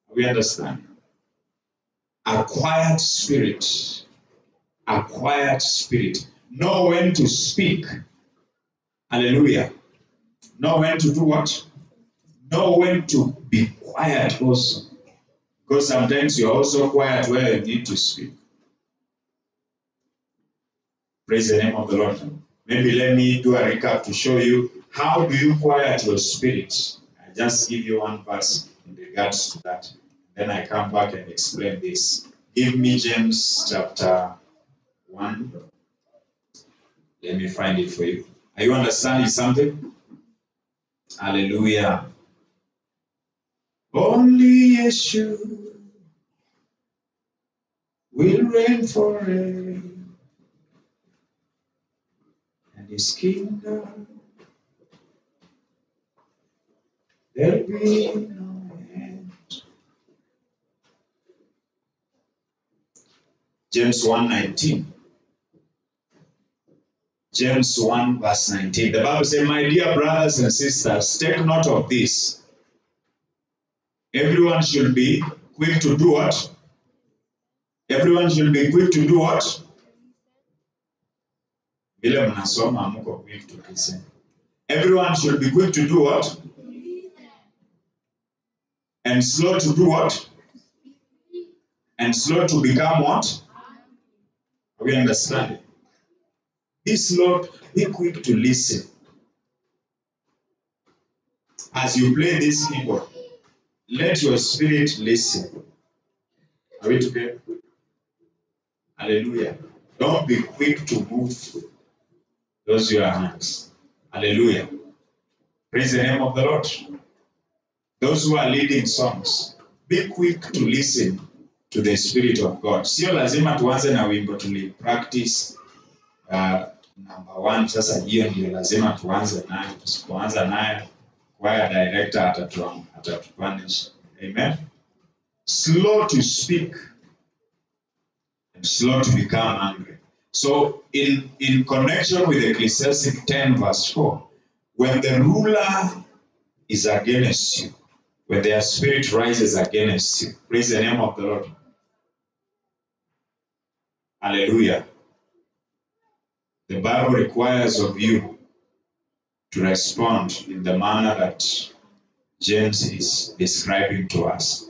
Are we understanding? A quiet spirit. A quiet spirit. Know when to speak. Hallelujah. Know when to do what? Know when to be quiet also. Because sometimes you're also quiet where you need to speak. Praise the name of the Lord. Maybe let me do a recap to show you how do you quiet your spirit. I just give you one verse in regards to that. Then I come back and explain this. Give me James chapter 1. Let me find it for you. Are you understanding something? Hallelujah. Only Yeshua will reign forever, and his kingdom there'll be no end. James 1:19. James 1 verse 19. The Bible says, my dear brothers and sisters, take note of this. Everyone should be quick to do what? Everyone should be quick to do what? Vile mnasoma mko quick to listen. Everyone should be quick to do what? And slow to do what? And slow to become what? Are we understanding? Be slow, be quick to listen. As you play this keyboard, let your spirit listen. Are we together? Hallelujah. Don't be quick to move those your hands. Hallelujah. Praise the name of the Lord. Those who are leading songs, be quick to listen to the Spirit of God. Sio lazima tuanze na wimbo practice number 1. Sasa hiyo ndio lazima tuanze nayo. Tusipoanza nayo, choir director atatupunish. Amen. Slow to speak and slow to become angry. So in connection with Ecclesiastes 10 verse 4, when the ruler is against you, when their spirit rises against you, praise the name of the Lord. Hallelujah. The Bible requires of you to respond in the manner that James is describing to us.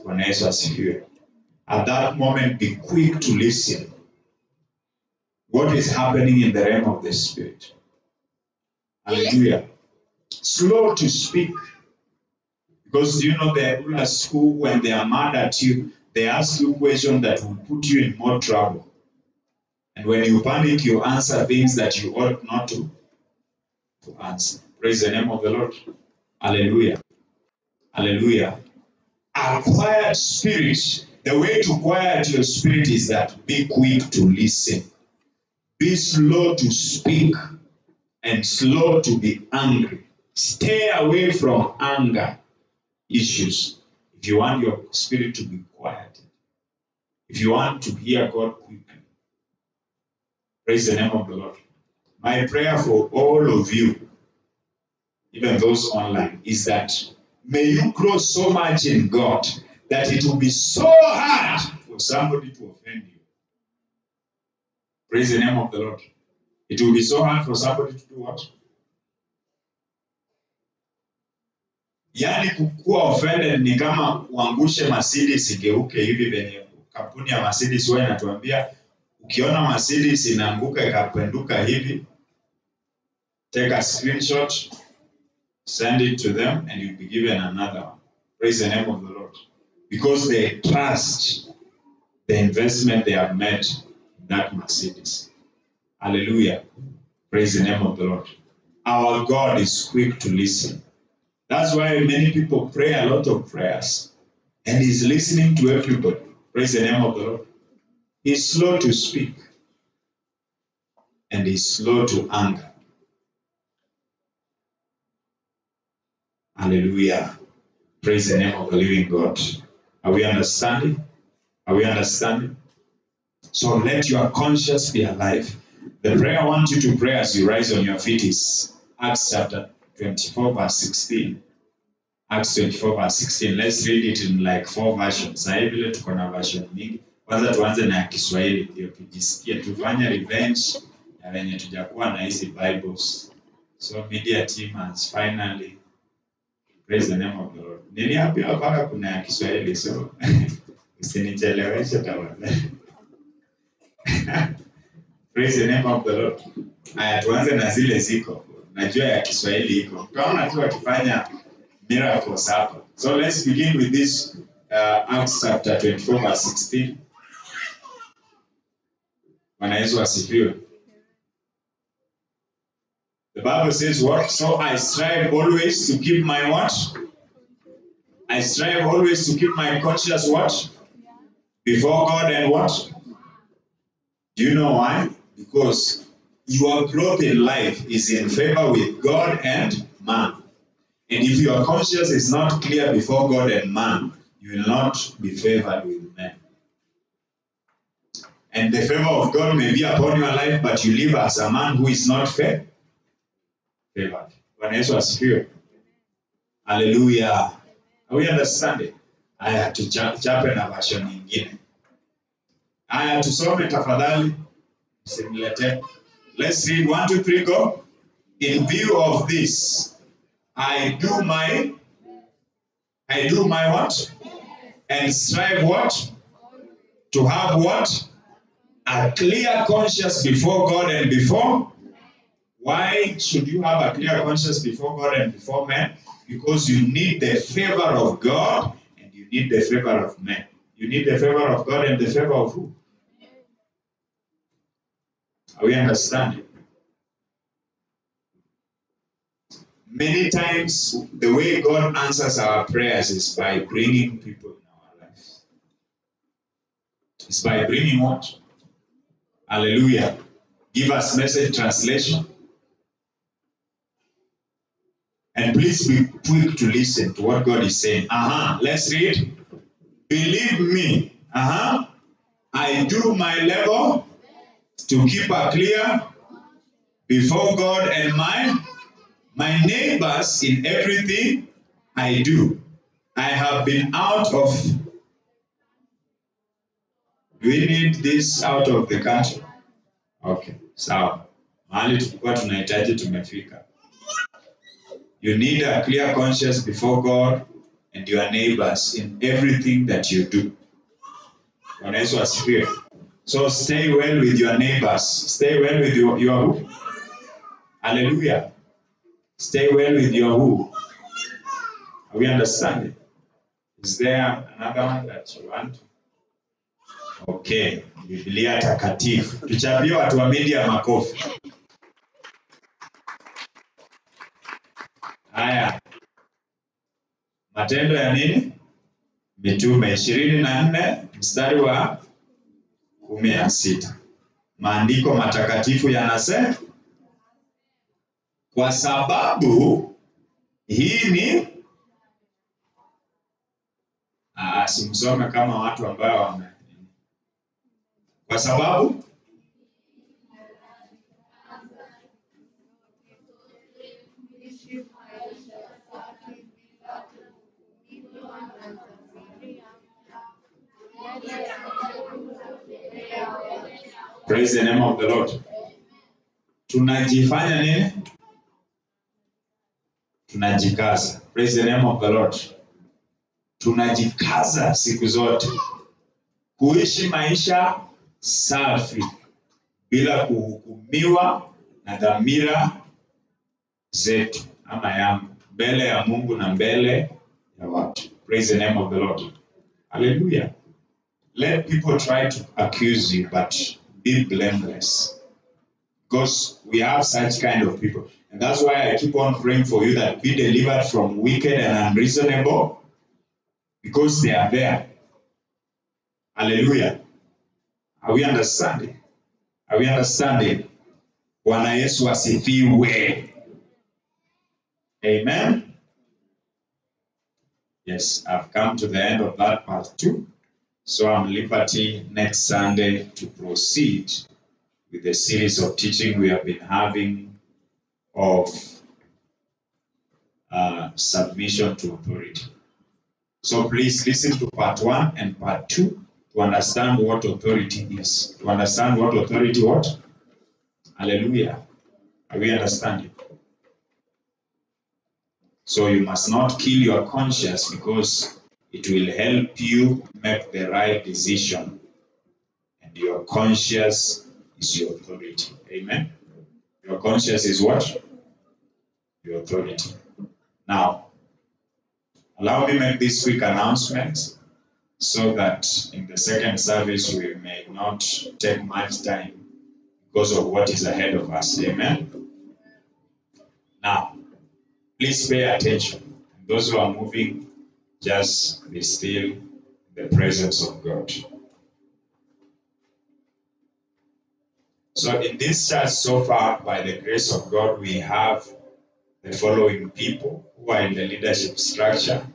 At that moment, be quick to listen. What is happening in the realm of the Spirit? Hallelujah. Slow to speak. Because you know the rulers who, when they are mad at you, they ask you questions that will put you in more trouble. And when you panic, you answer things that you ought not to answer. Praise the name of the Lord. Hallelujah. Hallelujah. A quiet spirit. The way to quiet your spirit is that be quick to listen. Be slow to speak and slow to be angry. Stay away from anger issues if you want your spirit to be quiet. If you want to hear God quickly. Praise the name of the Lord. My prayer for all of you, even those online, is that may you grow so much in God that it will be so hard for somebody to offend you. Praise the name of the Lord. It will be so hard for somebody to do what? Yaani kukuwa offended ni kama uangushe Mercedes igeuke hivi venye kampuni ya Mercedes huwa inatuambia ukiona Mercedes inaanguka ikapenduka hivi, take a screenshot, send it to them and you'll be given another one. Praise the name of the Lord. Because they trust the investment they have made in that Mercedes. Hallelujah. Praise the name of the Lord. Our God is quick to listen. That's why many people pray a lot of prayers and He's listening to everybody. Praise the name of the Lord. He's slow to speak and He's slow to anger. Hallelujah. Praise the name of the living God. Are we understanding? Are we understanding? So let your conscience be alive. The prayer I want you to pray as you rise on your feet is Acts chapter 24 verse 16. Acts 24 verse 16. Let's read it in like 4 versions. Sasa vile tuko na version nyingi. Kwanza tuanze na Kiswahili ndio tujisikie tufanye revenge ya wenye tujakuwa na hizi Bibles. So media team has finally, praise the name of the Lord. Niliambiwa mpaka kuna ya Kiswahili, so usinicheleweshe tafadhali. Praise the name of the Lord. Aya, tuanze na zile ziko. Najua ya Kiswahili iko. Tunaona tu wakifanya miracles hapa. So let's begin with this Acts chapter 24 verse 16. Bwana Yesu asifiwe. The Bible says what? So I strive always to keep my what? I strive always to keep my conscience what? Before God and what? Do you know why? Because your growth in life is in favor with God and man. And if your conscience is not clear before God and man, you will not be favored with men. And the favor of God may be upon your life, but you live as a man who is not favored. Bwana Yesu asifiwe. Hallelujah. Are we understanding? Haya, tuchape na version nyingine. Haya, tusome tafadhali. Similete. Let's read 1, 2, 3, go. In view of this, I do my what? And strive what? To have what? A clear conscience before God and before. Why should you have a clear conscience before God and before men? Because you need the favor of God and you need the favor of men. You need the favor of God and the favor of who? Are we understanding? Many times, the way God answers our prayers is by bringing people in our lives. It's by bringing what? Hallelujah. Give us message translation. And please be quick to listen to what God is saying. Let's read. Believe me. I do my level to keep a clear before God and my neighbors in everything I do. I have been out of. Do we need this out of the country? Okay, sawa. Mahali tulikuwa tunahitaji tumefika. You need a clear conscience before God and your neighbors in everything that you do. Bwana Yesu asifiwe. So stay well with your neighbors. Stay well with your who? Hallelujah. Stay well with your who? Are we understanding? Is there another one that you want? Okay. Biblia takatifu. Tuchapie watu wa media makofi. Haya. Matendo ya nini? Mitume 24 mstari wa 16. Maandiko matakatifu yanasema kwa sababu hii ni simsome kama watu ambao wame. Kwa sababu praise the name of the Lord. Tunajifanya nini? tunajikaza. Praise the name of the Lord. Tunajikaza siku zote kuishi maisha safi bila kuhukumiwa na dhamira zetu ama yangu mbele ya Mungu na mbele ya watu. Praise the name of the Lord. Hallelujah. Let people try to accuse you, but be blameless. Because we have such kind of people. And that's why I keep on praying for you that be delivered from wicked and unreasonable, because they are there. Hallelujah. Are we understanding? Are we understanding? Bwana Yesu asifiwe. Amen. Yes, I've come to the end of that part 2. So I'm liberty next Sunday to proceed with the series of teaching we have been having of submission to authority. So please listen to part 1 and part 2 to understand what authority is. To understand what authority what? Hallelujah. Are we understanding? So you must not kill your conscience, because it will help you make the right decision. And your conscience is your authority. Amen. Your conscience is what? Your authority. Now, allow me to make this quick announcement so that in the second service we may not take much time because of what is ahead of us. Amen. Now, please pay attention. Those who are moving, just be still in the presence of God. So in this church so far, by the grace of God, we have the following people who are in the leadership structure.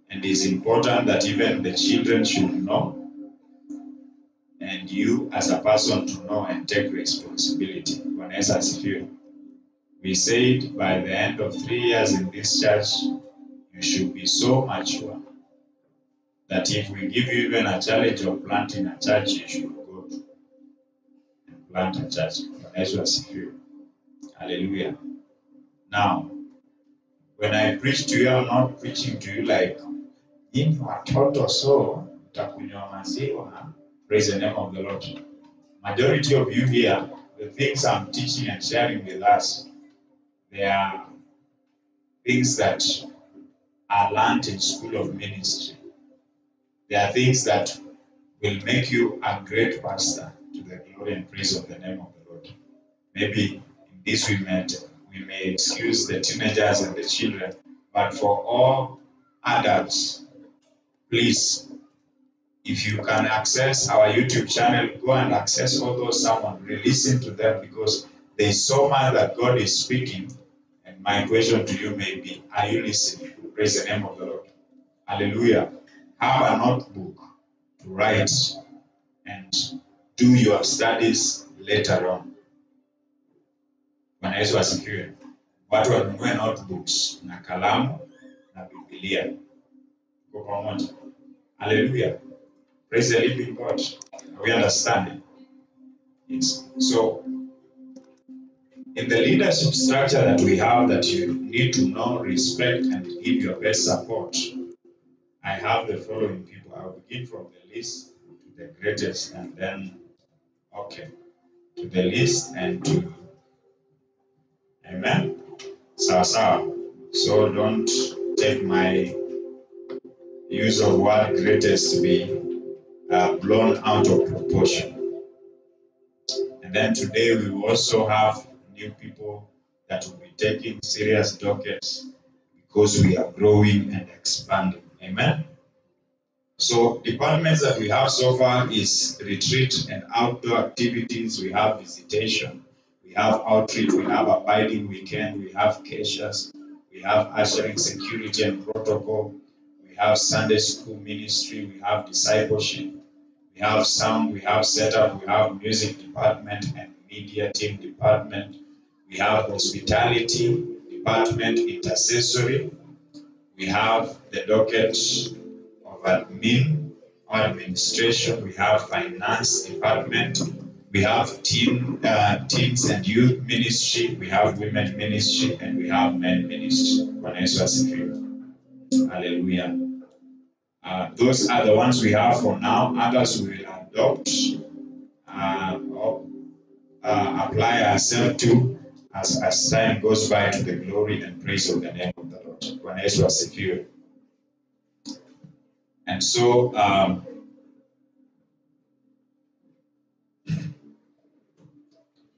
And it's important that even the children should know, and you as a person to know and take responsibility. We said by the end of 3 years in this church, you should be so mature that if we give you even a challenge of planting a church, you should go to and plant a church. Hallelujah. Now, when I preach to you, I'm not preaching to you like, "Nyinyi watoto so mtakunywa maziwa." Praise the name of the Lord. Majority of you here, the things I'm teaching and sharing with us, they are things that are learned in school of ministry. They are things that will make you a great pastor to the glory and praise of the name of the Lord. Maybe in this we may excuse the teenagers and the children, but for all adults, please, if you can access our YouTube channel, go and access all those sermons, re-listen to them, because there is so much that God is speaking. And my question to you may be, are you listening? Praise the name of the Lord. Hallelujah. Have a notebook to write and do your studies later on. Bwana Yesu asifiwe. Watu wanunue notebooks na kalamu na Biblia. Kwa pamoja. Hallelujah. Praise the living God. We understand it. So, in the leadership structure that we have, that you need to know, respect, and give your best support, I have the following people. I'll begin from the least to the greatest, and then, to the least and to, amen? So don't take my use of word greatest to be blown out of proportion. And then today we will also have new people that will be taking serious dockets because we are growing and expanding. Amen. So departments that we have so far is retreat and outdoor activities. We have visitation, we have outreach, we have abiding weekend, we have caches, we have ushering, security and protocol, we have Sunday school ministry, we have discipleship, we have sound, we have setup, we have music department and media team department, we have hospitality department, intercessory, we have the docket of admin or administration, we have finance department, We have teens and youth ministry, we have women ministry, and we have men ministry. Bwana Yesu asifiwe. Hallelujah. Those are the ones we have for now. Others we will adopt or apply ourselves to as time goes by, to the glory and praise of the name of the Lord. Bwana Yesu asifiwe. And so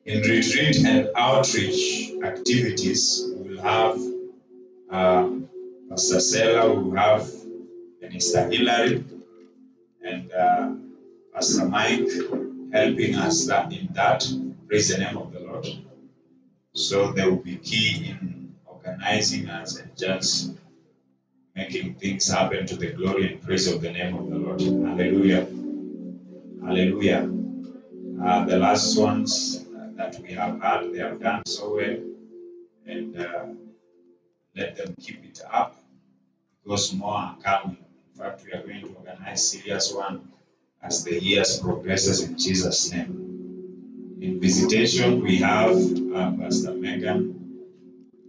in retreat and outreach activities, we will have Pastor Sela, we will have Minister Hillary, and Pastor Mike helping us in that. Praise the name of the Lord. So they will be key in organizing us and just making things happen to the glory and praise of the name of the Lord. Hallelujah. Hallelujah. The last ones that we have had, they have done so well, and let them keep it up, because more are coming. In fact, we are going to organize serious one as the years progresses in Jesus' name. In visitation, we have Pastor Megan,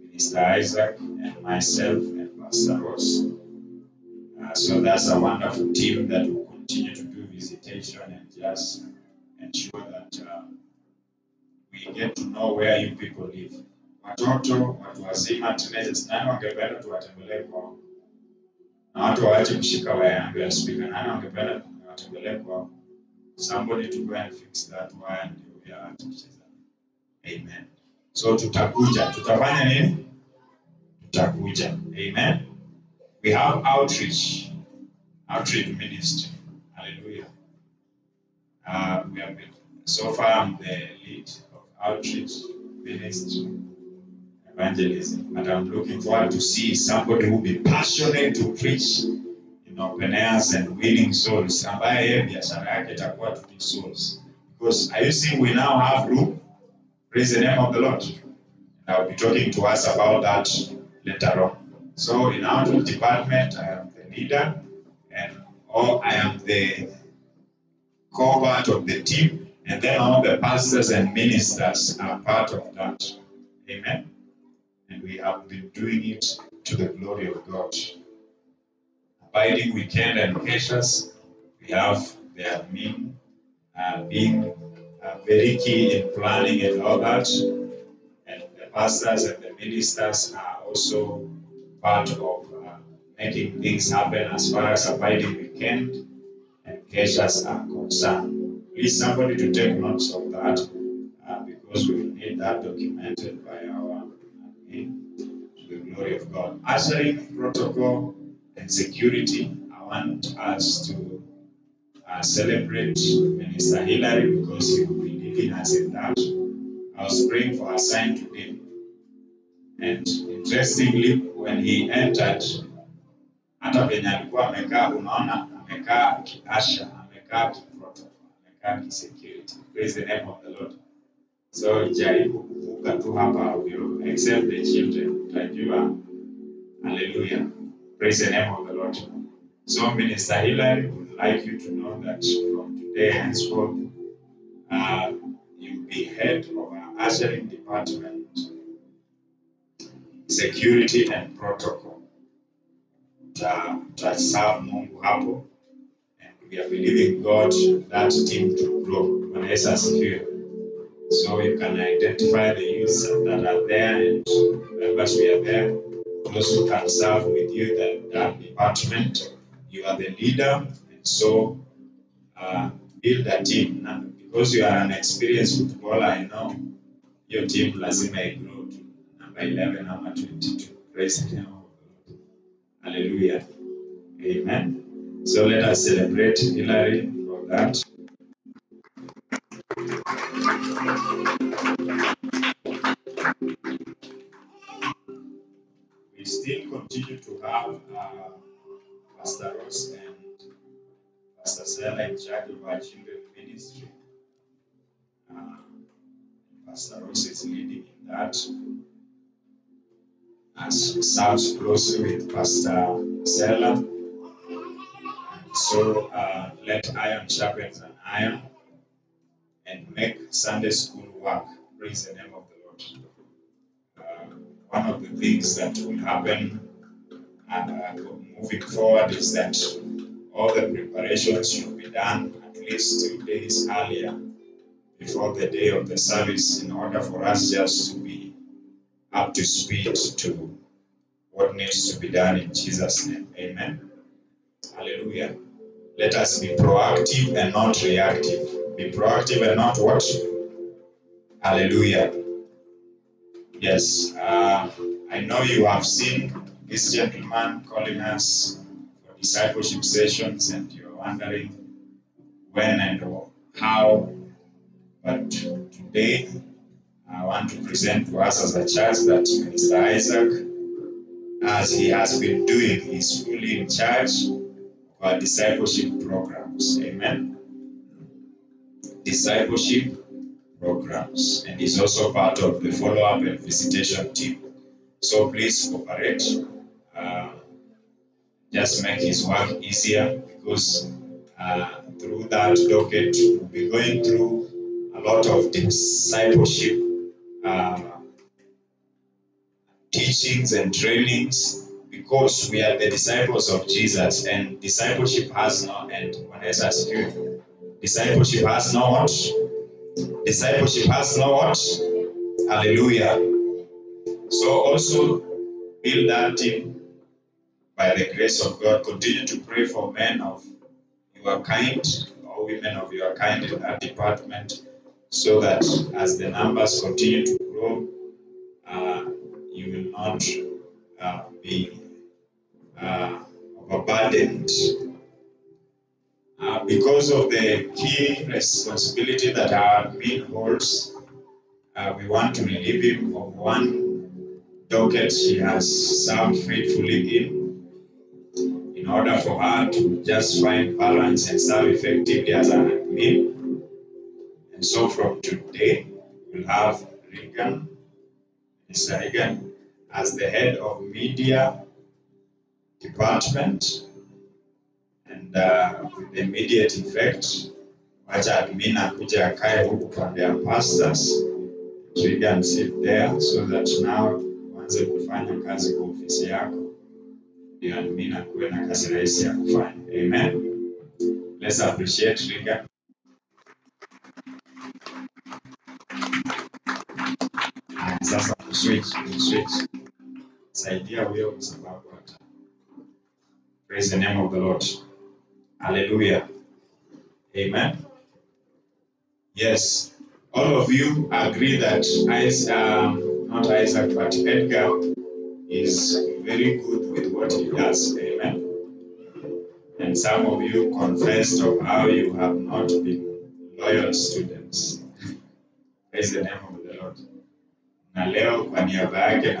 Minister Isaac, and myself, and Pastor Ross. So that's a wonderful team that will continue to do visitation and just ensure that we get to know where you people live. Watoto, watu wazima, teenagers, nani wangependa tuwatembelee kwao? Na watu waache kushika waya yangu ya speaker, nani wangependa tuwatembelee kwao? Somebody to go and fix that wire and we are kucheza. Amen. So tutakuja, tutafanya nini? Tutakuja. Amen. We have outreach ministry. Hallelujah. We have been, so far I'm the lead of outreach ministry, evangelism, but I'm looking forward to see somebody who will be passionate to preach in open airs and winning souls. Ambaye yeye biashara yake itakuwa to win souls. Because are you seeing we now have room? Praise the name of the Lord. And I'll be talking to us about that later on. So in our department, I am the leader, and I am the core part of the team, and then all the pastors and ministers are part of that. Amen. And we have been doing it to the glory of God. Abiding weekend and occasions, we have the admin being very key in planning and all that. And the pastors and the ministers are also part of making things happen as far as abiding weekend and occasions are concerned. Please, somebody to take notes of that because we will need that documented by our admin to the glory of God. Ushering, protocol, and security, I want us to celebrate Minister Hillary because he will be leading us in that. I was praying for her sign today. And interestingly, when he entered, hata penye alikuwa amekaa, unaona amekaa kiasha, amekaa kiprotocol, amekaa kisecurity. Praise the name of the Lord. So jaribu kuvuka tu hapa ovyo, except the children, utajua. Hallelujah. Praise the name of the Lord. So Minister Hillary would like you to know that from today henceforth, you'll be head of our ushering department, security and protocol. Serve Mungu hapo, and we are believing God that team to grow. Bwana Yesu asifiwe. So you can identify the youths that are there and members we are there, those who can serve with you that department. You are the leader, and so build a team. Now, because you are an experienced footballer, I know your team lazima grow to number 11, number 22. Praise the name of the Lord. Hallelujah. Amen. So let us celebrate Hillary for that. We still continue to have Pastor Ross and Pastor Sarah in charge of our children's ministry. Pastor Ross is leading in that. As we serve closely with Pastor Sarah. So let iron sharpen an iron. and make Sunday school work. Praise the name of the Lord. One of the things that will happen moving forward is that all the preparations should be done at least 2 days earlier before the day of the service, in order for us just to be up to speed to what needs to be done in Jesus' name. Amen. Hallelujah. Let us be proactive and not reactive. Be proactive and not what? Hallelujah. Yes. I know you have seen this gentleman calling us for discipleship sessions, and you're wondering when and how. But today, I want to present to us as a church that Minister Isaac, as he has been doing, is fully in charge of our discipleship programs. Amen. Discipleship programs. And he's also part of the follow-up and visitation team. So please cooperate. Just make his work easier, because through that docket, we'll be going through a lot of discipleship teachings and trainings, because we are the disciples of Jesus, and discipleship has no end. Discipleship has no what? Discipleship has no what? Hallelujah. So also build that team by the grace of God. Continue to pray for men of your kind or women of your kind in that department, so that as the numbers continue to grow, you will not be overburdened. Because of the key responsibility that our admin holds, we want to relieve him of one docket she has served faithfully in order for her to just find balance and serve effectively as an admin. And so from today, we'll have Mr. Regan, as the head of media department, and with immediate effect, wacha admin akuja akae huku pande ya pastors, Regan sit there, so that now uanze kufanya kazi kwa ofisi yako, ndio admin akuwe na kazi rahisi ya kufanya. Amen. Let's appreciate Regan. Sasa switch. Saidia huyo kwa sababu hata. Praise the name of the Lord. Hallelujah. Amen. Yes. All of you agree that not Isaac, but Edgar is very good with what he does. Amen. And some of you confessed of how you have not been loyal students. Praise the name of the Lord. Na leo kwa niaba yake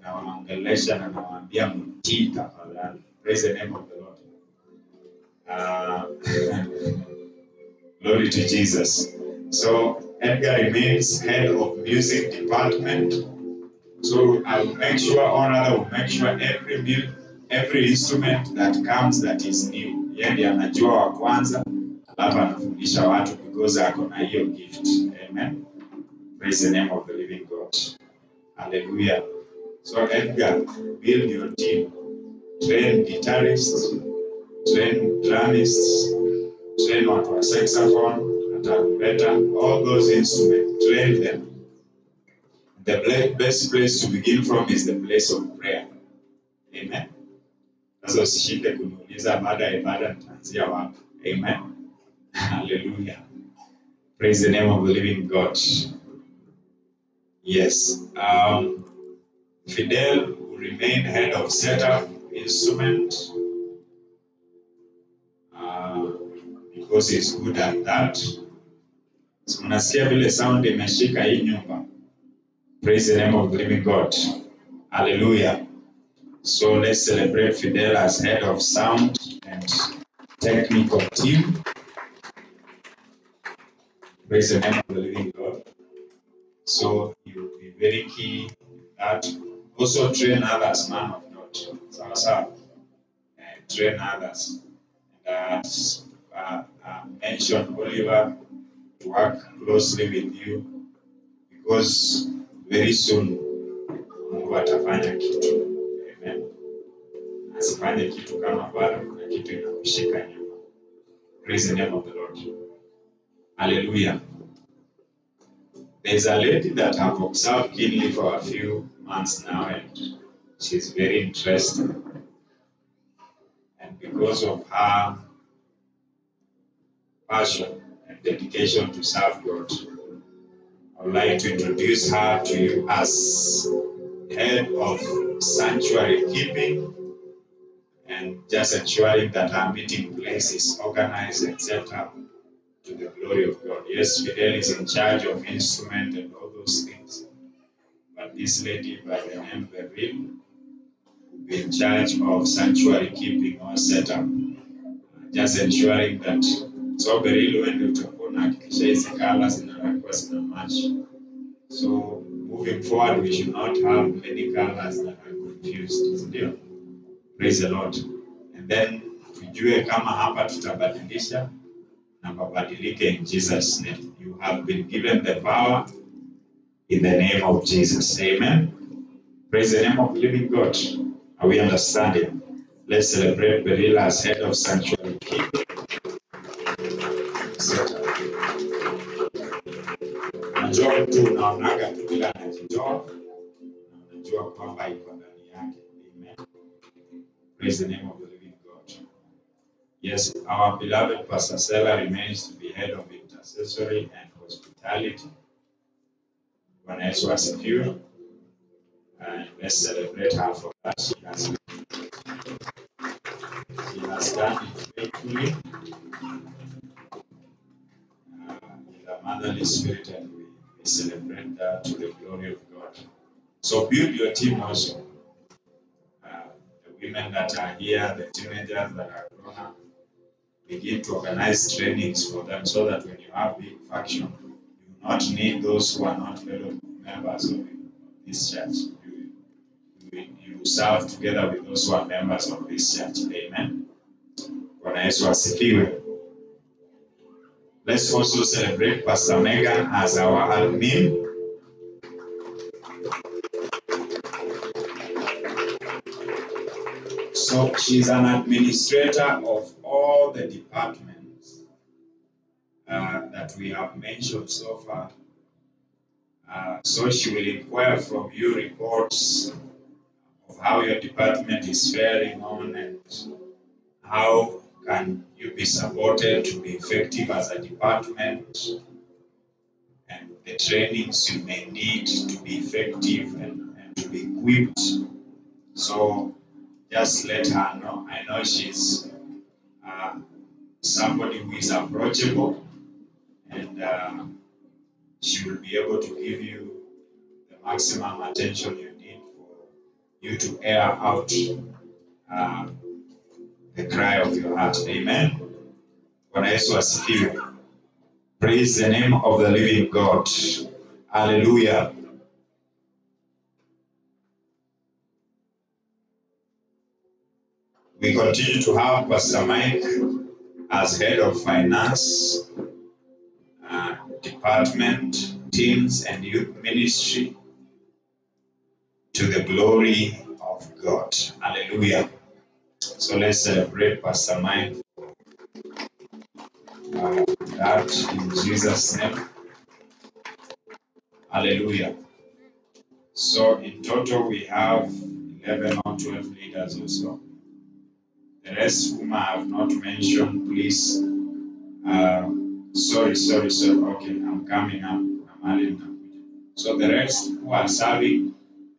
nawaongelesha na nawaambia mtii tafadhali. Praise the name of the Lord. Glory to Jesus. So Edgar remains head of music department. So I'll make sure, or rather will make sure every instrument that comes that is new, yeye ndiye anajua wa kwanza, alafu anafundisha watu, because ako na hiyo gift. Amen. Praise the name of the living God. Hallelujah. So Edgar, build your team. Train guitarists, train drummists, train watu wa saxophone, tarumbeta, all those instruments, train them. The best place to begin from is the place of prayer. Amen. Sasa usishinde kuniuliza baada ya ibada nitaanzia wapi. Amen. Hallelujah. Praise the name of the living God. Yes. Fidel will remain head of setup instrument, because he's good at that. So mnasikia vile sound imeshika hii nyumba. Praise the name of the living God. Hallelujah. So let's celebrate Fidel as head of sound and technical team. Praise the name of the living God. So he will be very key in that. Also train others, man of God. So, train others. And mention Oliver to work closely with you because very soon Mungu atafanya kitu. Amen. Asifanye kitu kama bado kuna kitu inakushika nyuma. Praise the name of the Lord. Hallelujah. There's a lady that I've observed keenly for a few months now, and she's very interesting. And because of her passion and dedication to serve God, I would like to introduce her to you as head of sanctuary keeping and just ensuring that our meeting place is organized and set up to the glory of God. Yes, Fidel is in charge of instrument and all those things, but this lady by the name Beryl will be in charge of sanctuary keeping or setup, just ensuring that so Beryl when utakuwa unahakikisha hizi colors zinakuwa zina match. So moving forward, we should not have many colors that are confused. Still, praise the Lord. And then tujue kama hapa tutabadilisha na babadilike in Jesus' name. You have been given the power in the name of Jesus. Amen. Praise the name of the living God. Are we understanding? Let's celebrate Beryl as head of sanctuary keeping. Najua mtu unaonaga tu bila anajitoa na unajua kwamba iko ndani yake. Amen. Praise the name of the living God. Yes, our beloved Pastor Sela remains to be head of intercessory and hospitality. Bwana Yesu asifiwe. And let's celebrate her for that. She has done it faithfully in the motherly spirit, and we celebrate that to the glory of God. So build your team also. The women that are here, the teenagers that are grown up, begin to organize trainings for them so that when you have big faction, you do not need those who are not fellow members of this church. You serve together with those who are members of this church. Amen. Bwana Yesu asifiwe. Let's also celebrate Pastor Megan as our admin. So she's an administrator of all the departments that we have mentioned so far. So she will inquire from you reports of how your department is faring on and how can you be supported to be effective as a department, and the trainings you may need to be effective and to be equipped. So just let her know. I know she's somebody who is approachable, and she will be able to give you the maximum attention you need for you to air out the cry of your heart. Amen. Bwana Yesu asifiwe. Praise the name of the living God. Hallelujah. We continue to have Pastor Mike as head of finance, department, teams, and youth ministry to the glory of God. Hallelujah. So let's celebrate Pastor Mike that in Jesus' name. Hallelujah. So in total we have 11 or 12 leaders or so. The rest whom I have not mentioned, please. Sorry. Okay, I'm coming up. So the rest who are serving,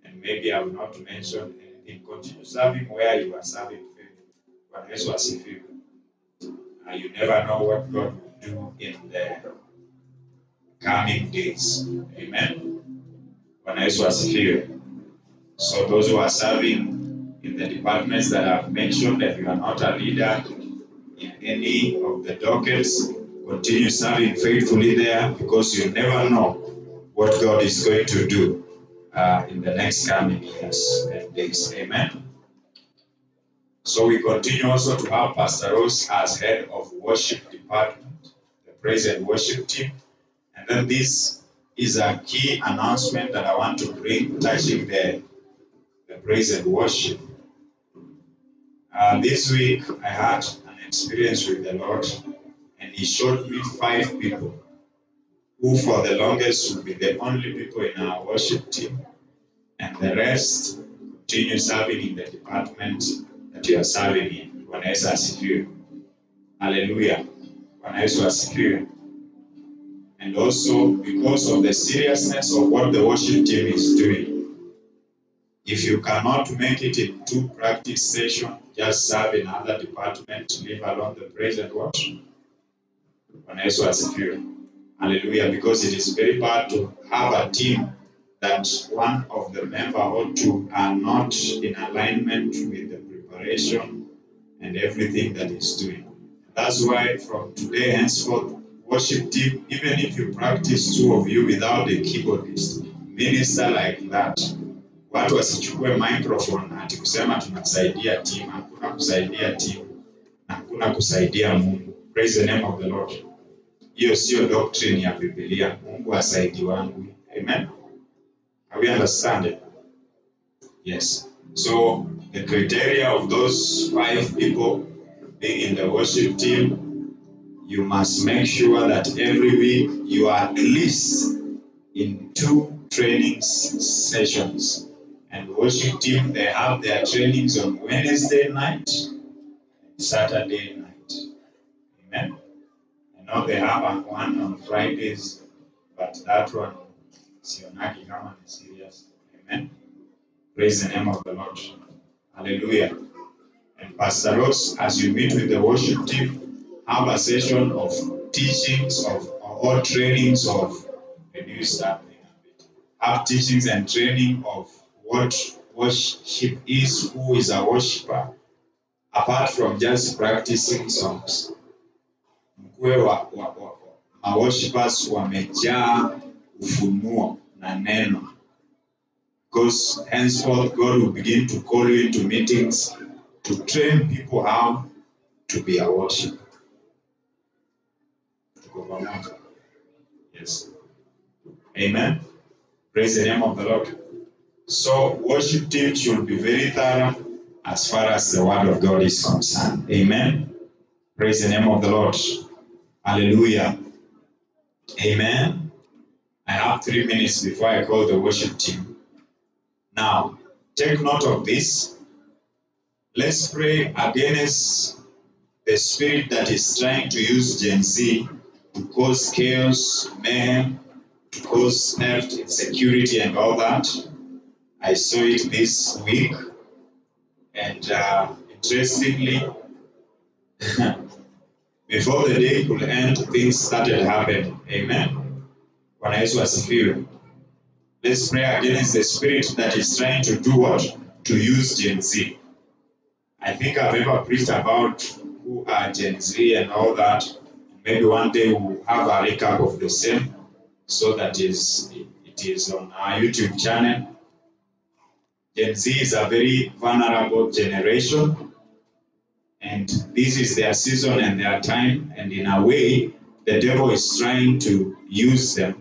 and maybe I have not mentioned anything, continue serving where you are serving faith. You never know what God will do in the coming days. Amen. Bwana Yesu asifiwe. So those who are serving in the departments that I've mentioned, if you are not a leader in any of the dockets, continue serving faithfully there, because you never know what God is going to do in the next coming years and days. Amen. So we continue also to have Pastor Rose as head of worship department, the praise and worship team. And then this is a key announcement that I want to bring touching the praise and worship. This week I had an experience with the Lord, and He showed me 5 people who for the longest will be the only people in our worship team, and the rest continue serving in the department that you are serving in. Bwana Yesu asifiwe. Hallelujah. Bwana Yesu asifiwe. And also because of the seriousness of what the worship team is doing, if you cannot make it in 2 practice sessions, just serve in other department, leave alone the praise and worship. Bwana Yesu asifiwe. Hallelujah. Because it is very bad to have a team that one of the member or 2 are not in alignment with the preparation and everything that is doing. That's why from today henceforth, worship team, even if you practice 2 of you without a keyboardist, minister like that. Watu wasichukue microphone ati kusema tunasaidia team. Hakuna kusaidia team, hakuna kusaidia Mungu. Praise the name of the Lord. Hiyo sio doctrine ya Biblia. Mungu asaidi wangu. Amen. Are we understanding? Yes. So the criteria of those 5 people being in the worship team, you must make sure that every week you are at least in 2 training sessions. And the worship team, they have their trainings on Wednesday night and Saturday night. Amen. I know they have one on Fridays, but that one sionaki kama ni serious. Amen. Praise the name of the Lord. Hallelujah. And Pastor Ross, as you meet with the worship team, have a session of teachings or trainings of a new start. Have teachings and training of what worship is, who is a worshiper, apart from just practicing songs. Mkuwe ma worshipers wamejaa ufunuo na neno. Because henceforth God will begin to call you into meetings to train people how to be a worshiper. Yes. Amen. Praise the name of the Lord. So worship team should be very thorough as far as the word of God is concerned. Amen. Praise the name of the Lord. Hallelujah. Amen. I have 3 minutes before I call the worship team. Now, take note of this. Let's pray against the spirit that is trying to use Gen Z to cause chaos, mayhem, to cause theft, insecurity, and all that. I saw it this week, and interestingly, before the day could end, things started happening. Amen. Bwana Yesu asifiwe. Let's pray against the spirit that is trying to do what? To use Gen Z. I think I've ever preached about who are Gen Z and all that. Maybe one day we'll have a recap of the same, so that it is on our YouTube channel. Gen Z is a very vulnerable generation, and this is their season and their time, and in a way, the devil is trying to use them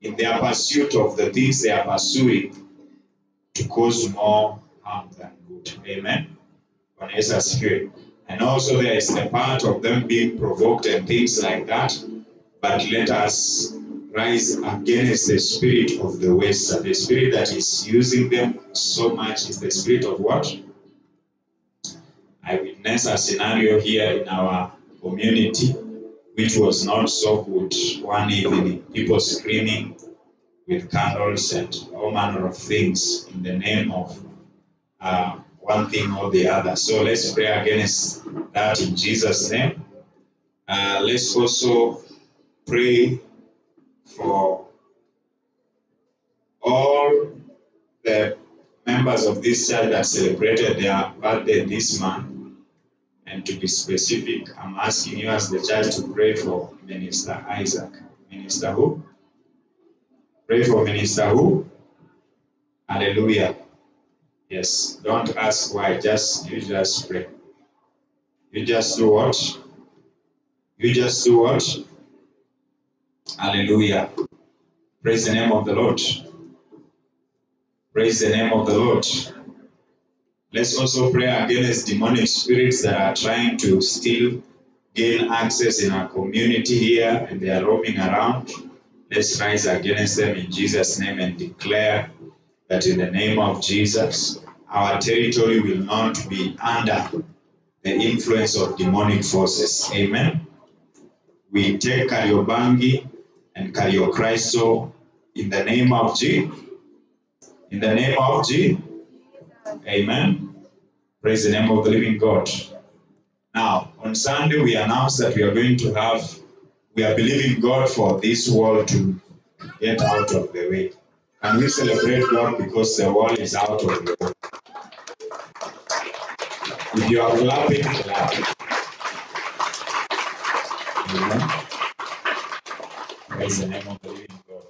in their pursuit of the things they are pursuing to cause more harm than good. Amen. And also there is a part of them being provoked and things like that, but let us rise against the spirit of the West. The spirit that is using them so much is the spirit of what? I witnessed a scenario here in our community which was not so good. One evening, people screaming with candles and all manner of things in the name of one thing or the other. So let's pray against that in Jesus' name. Let's also pray for all the members of this church that celebrated their birthday this month. And to be specific, I'm asking you as the church to pray for Minister Isaac. Minister who? Pray for Minister who? Hallelujah. Yes, don't ask why, you just pray. You just do what? You just do what? Hallelujah. Praise the name of the Lord. Praise the name of the Lord. Let's also pray against demonic spirits that are trying to still gain access in our community here and they are roaming around. Let's rise against them in Jesus' name and declare that in the name of Jesus, our territory will not be under the influence of demonic forces. Amen. We take Kariobangi and Kariokristo in the name of Jesus. In the name of Jesus. Amen. Praise the name of the living God. Now, on Sunday, we announced that we are believing God for this world to get out of the way. And we celebrate God because the world is out of the way. If you are clapping, clap. Amen. Praise the name of the living God.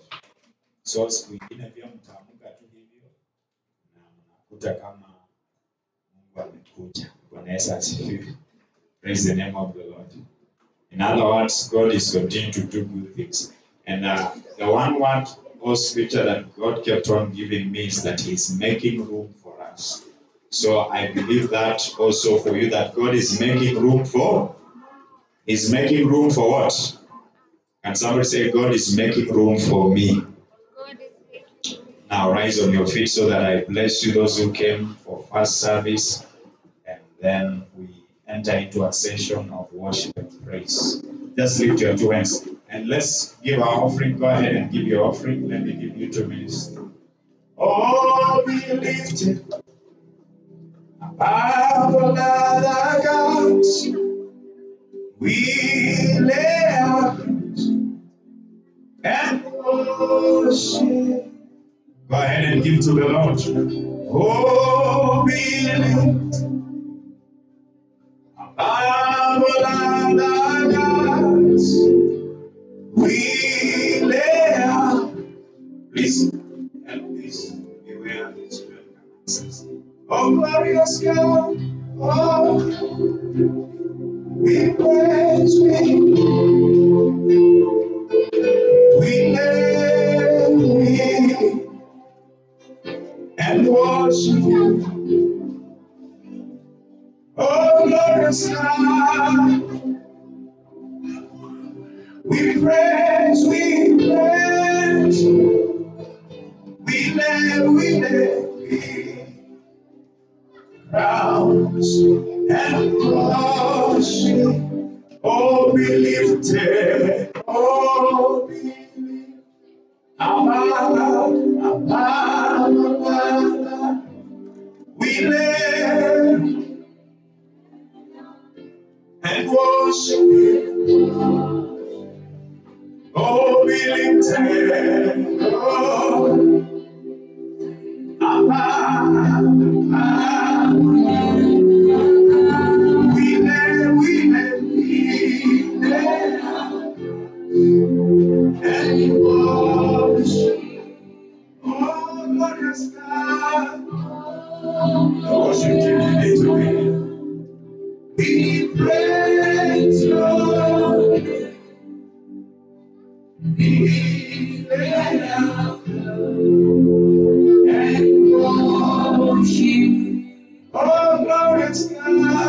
So siku ingine pia mtaamka tu hivyo na mnakuta kama Mungu amekuja. Bwana Yesu asifiwe. Praise the name of the Lord. In other words, God is continuing to do good things. And the one word or scripture that God kept on giving me is that He's making room for us. So I believe that also for you, that God is making room for. He's making room for what? And somebody say, God is making room for me. Now rise on your feet so that I bless you, those who came for first service. And then we enter into a session of worship and praise. Just lift your two hands and let's give our offering. Go ahead and give your offering. Let me give you 2 minutes. Oh, be lifted above all other gods. We lay our crowns and worship. Go ahead and give to the Lord. Oh, be lifted above all other gods. We lay our. Please help this. Beware the children come access. Oh, glorious God. Oh, we praise we lay and worship you. Oh, glorious God. We praise, we lay crowns and worship. Oh, be lifted, oh, be lifted, above. We lay and worship you. Oh, be lifted, oh, above. We lay and worship. Oh, glorious God. Worship you need to be. We praise you. We lay down and worship. Oh, glorious God.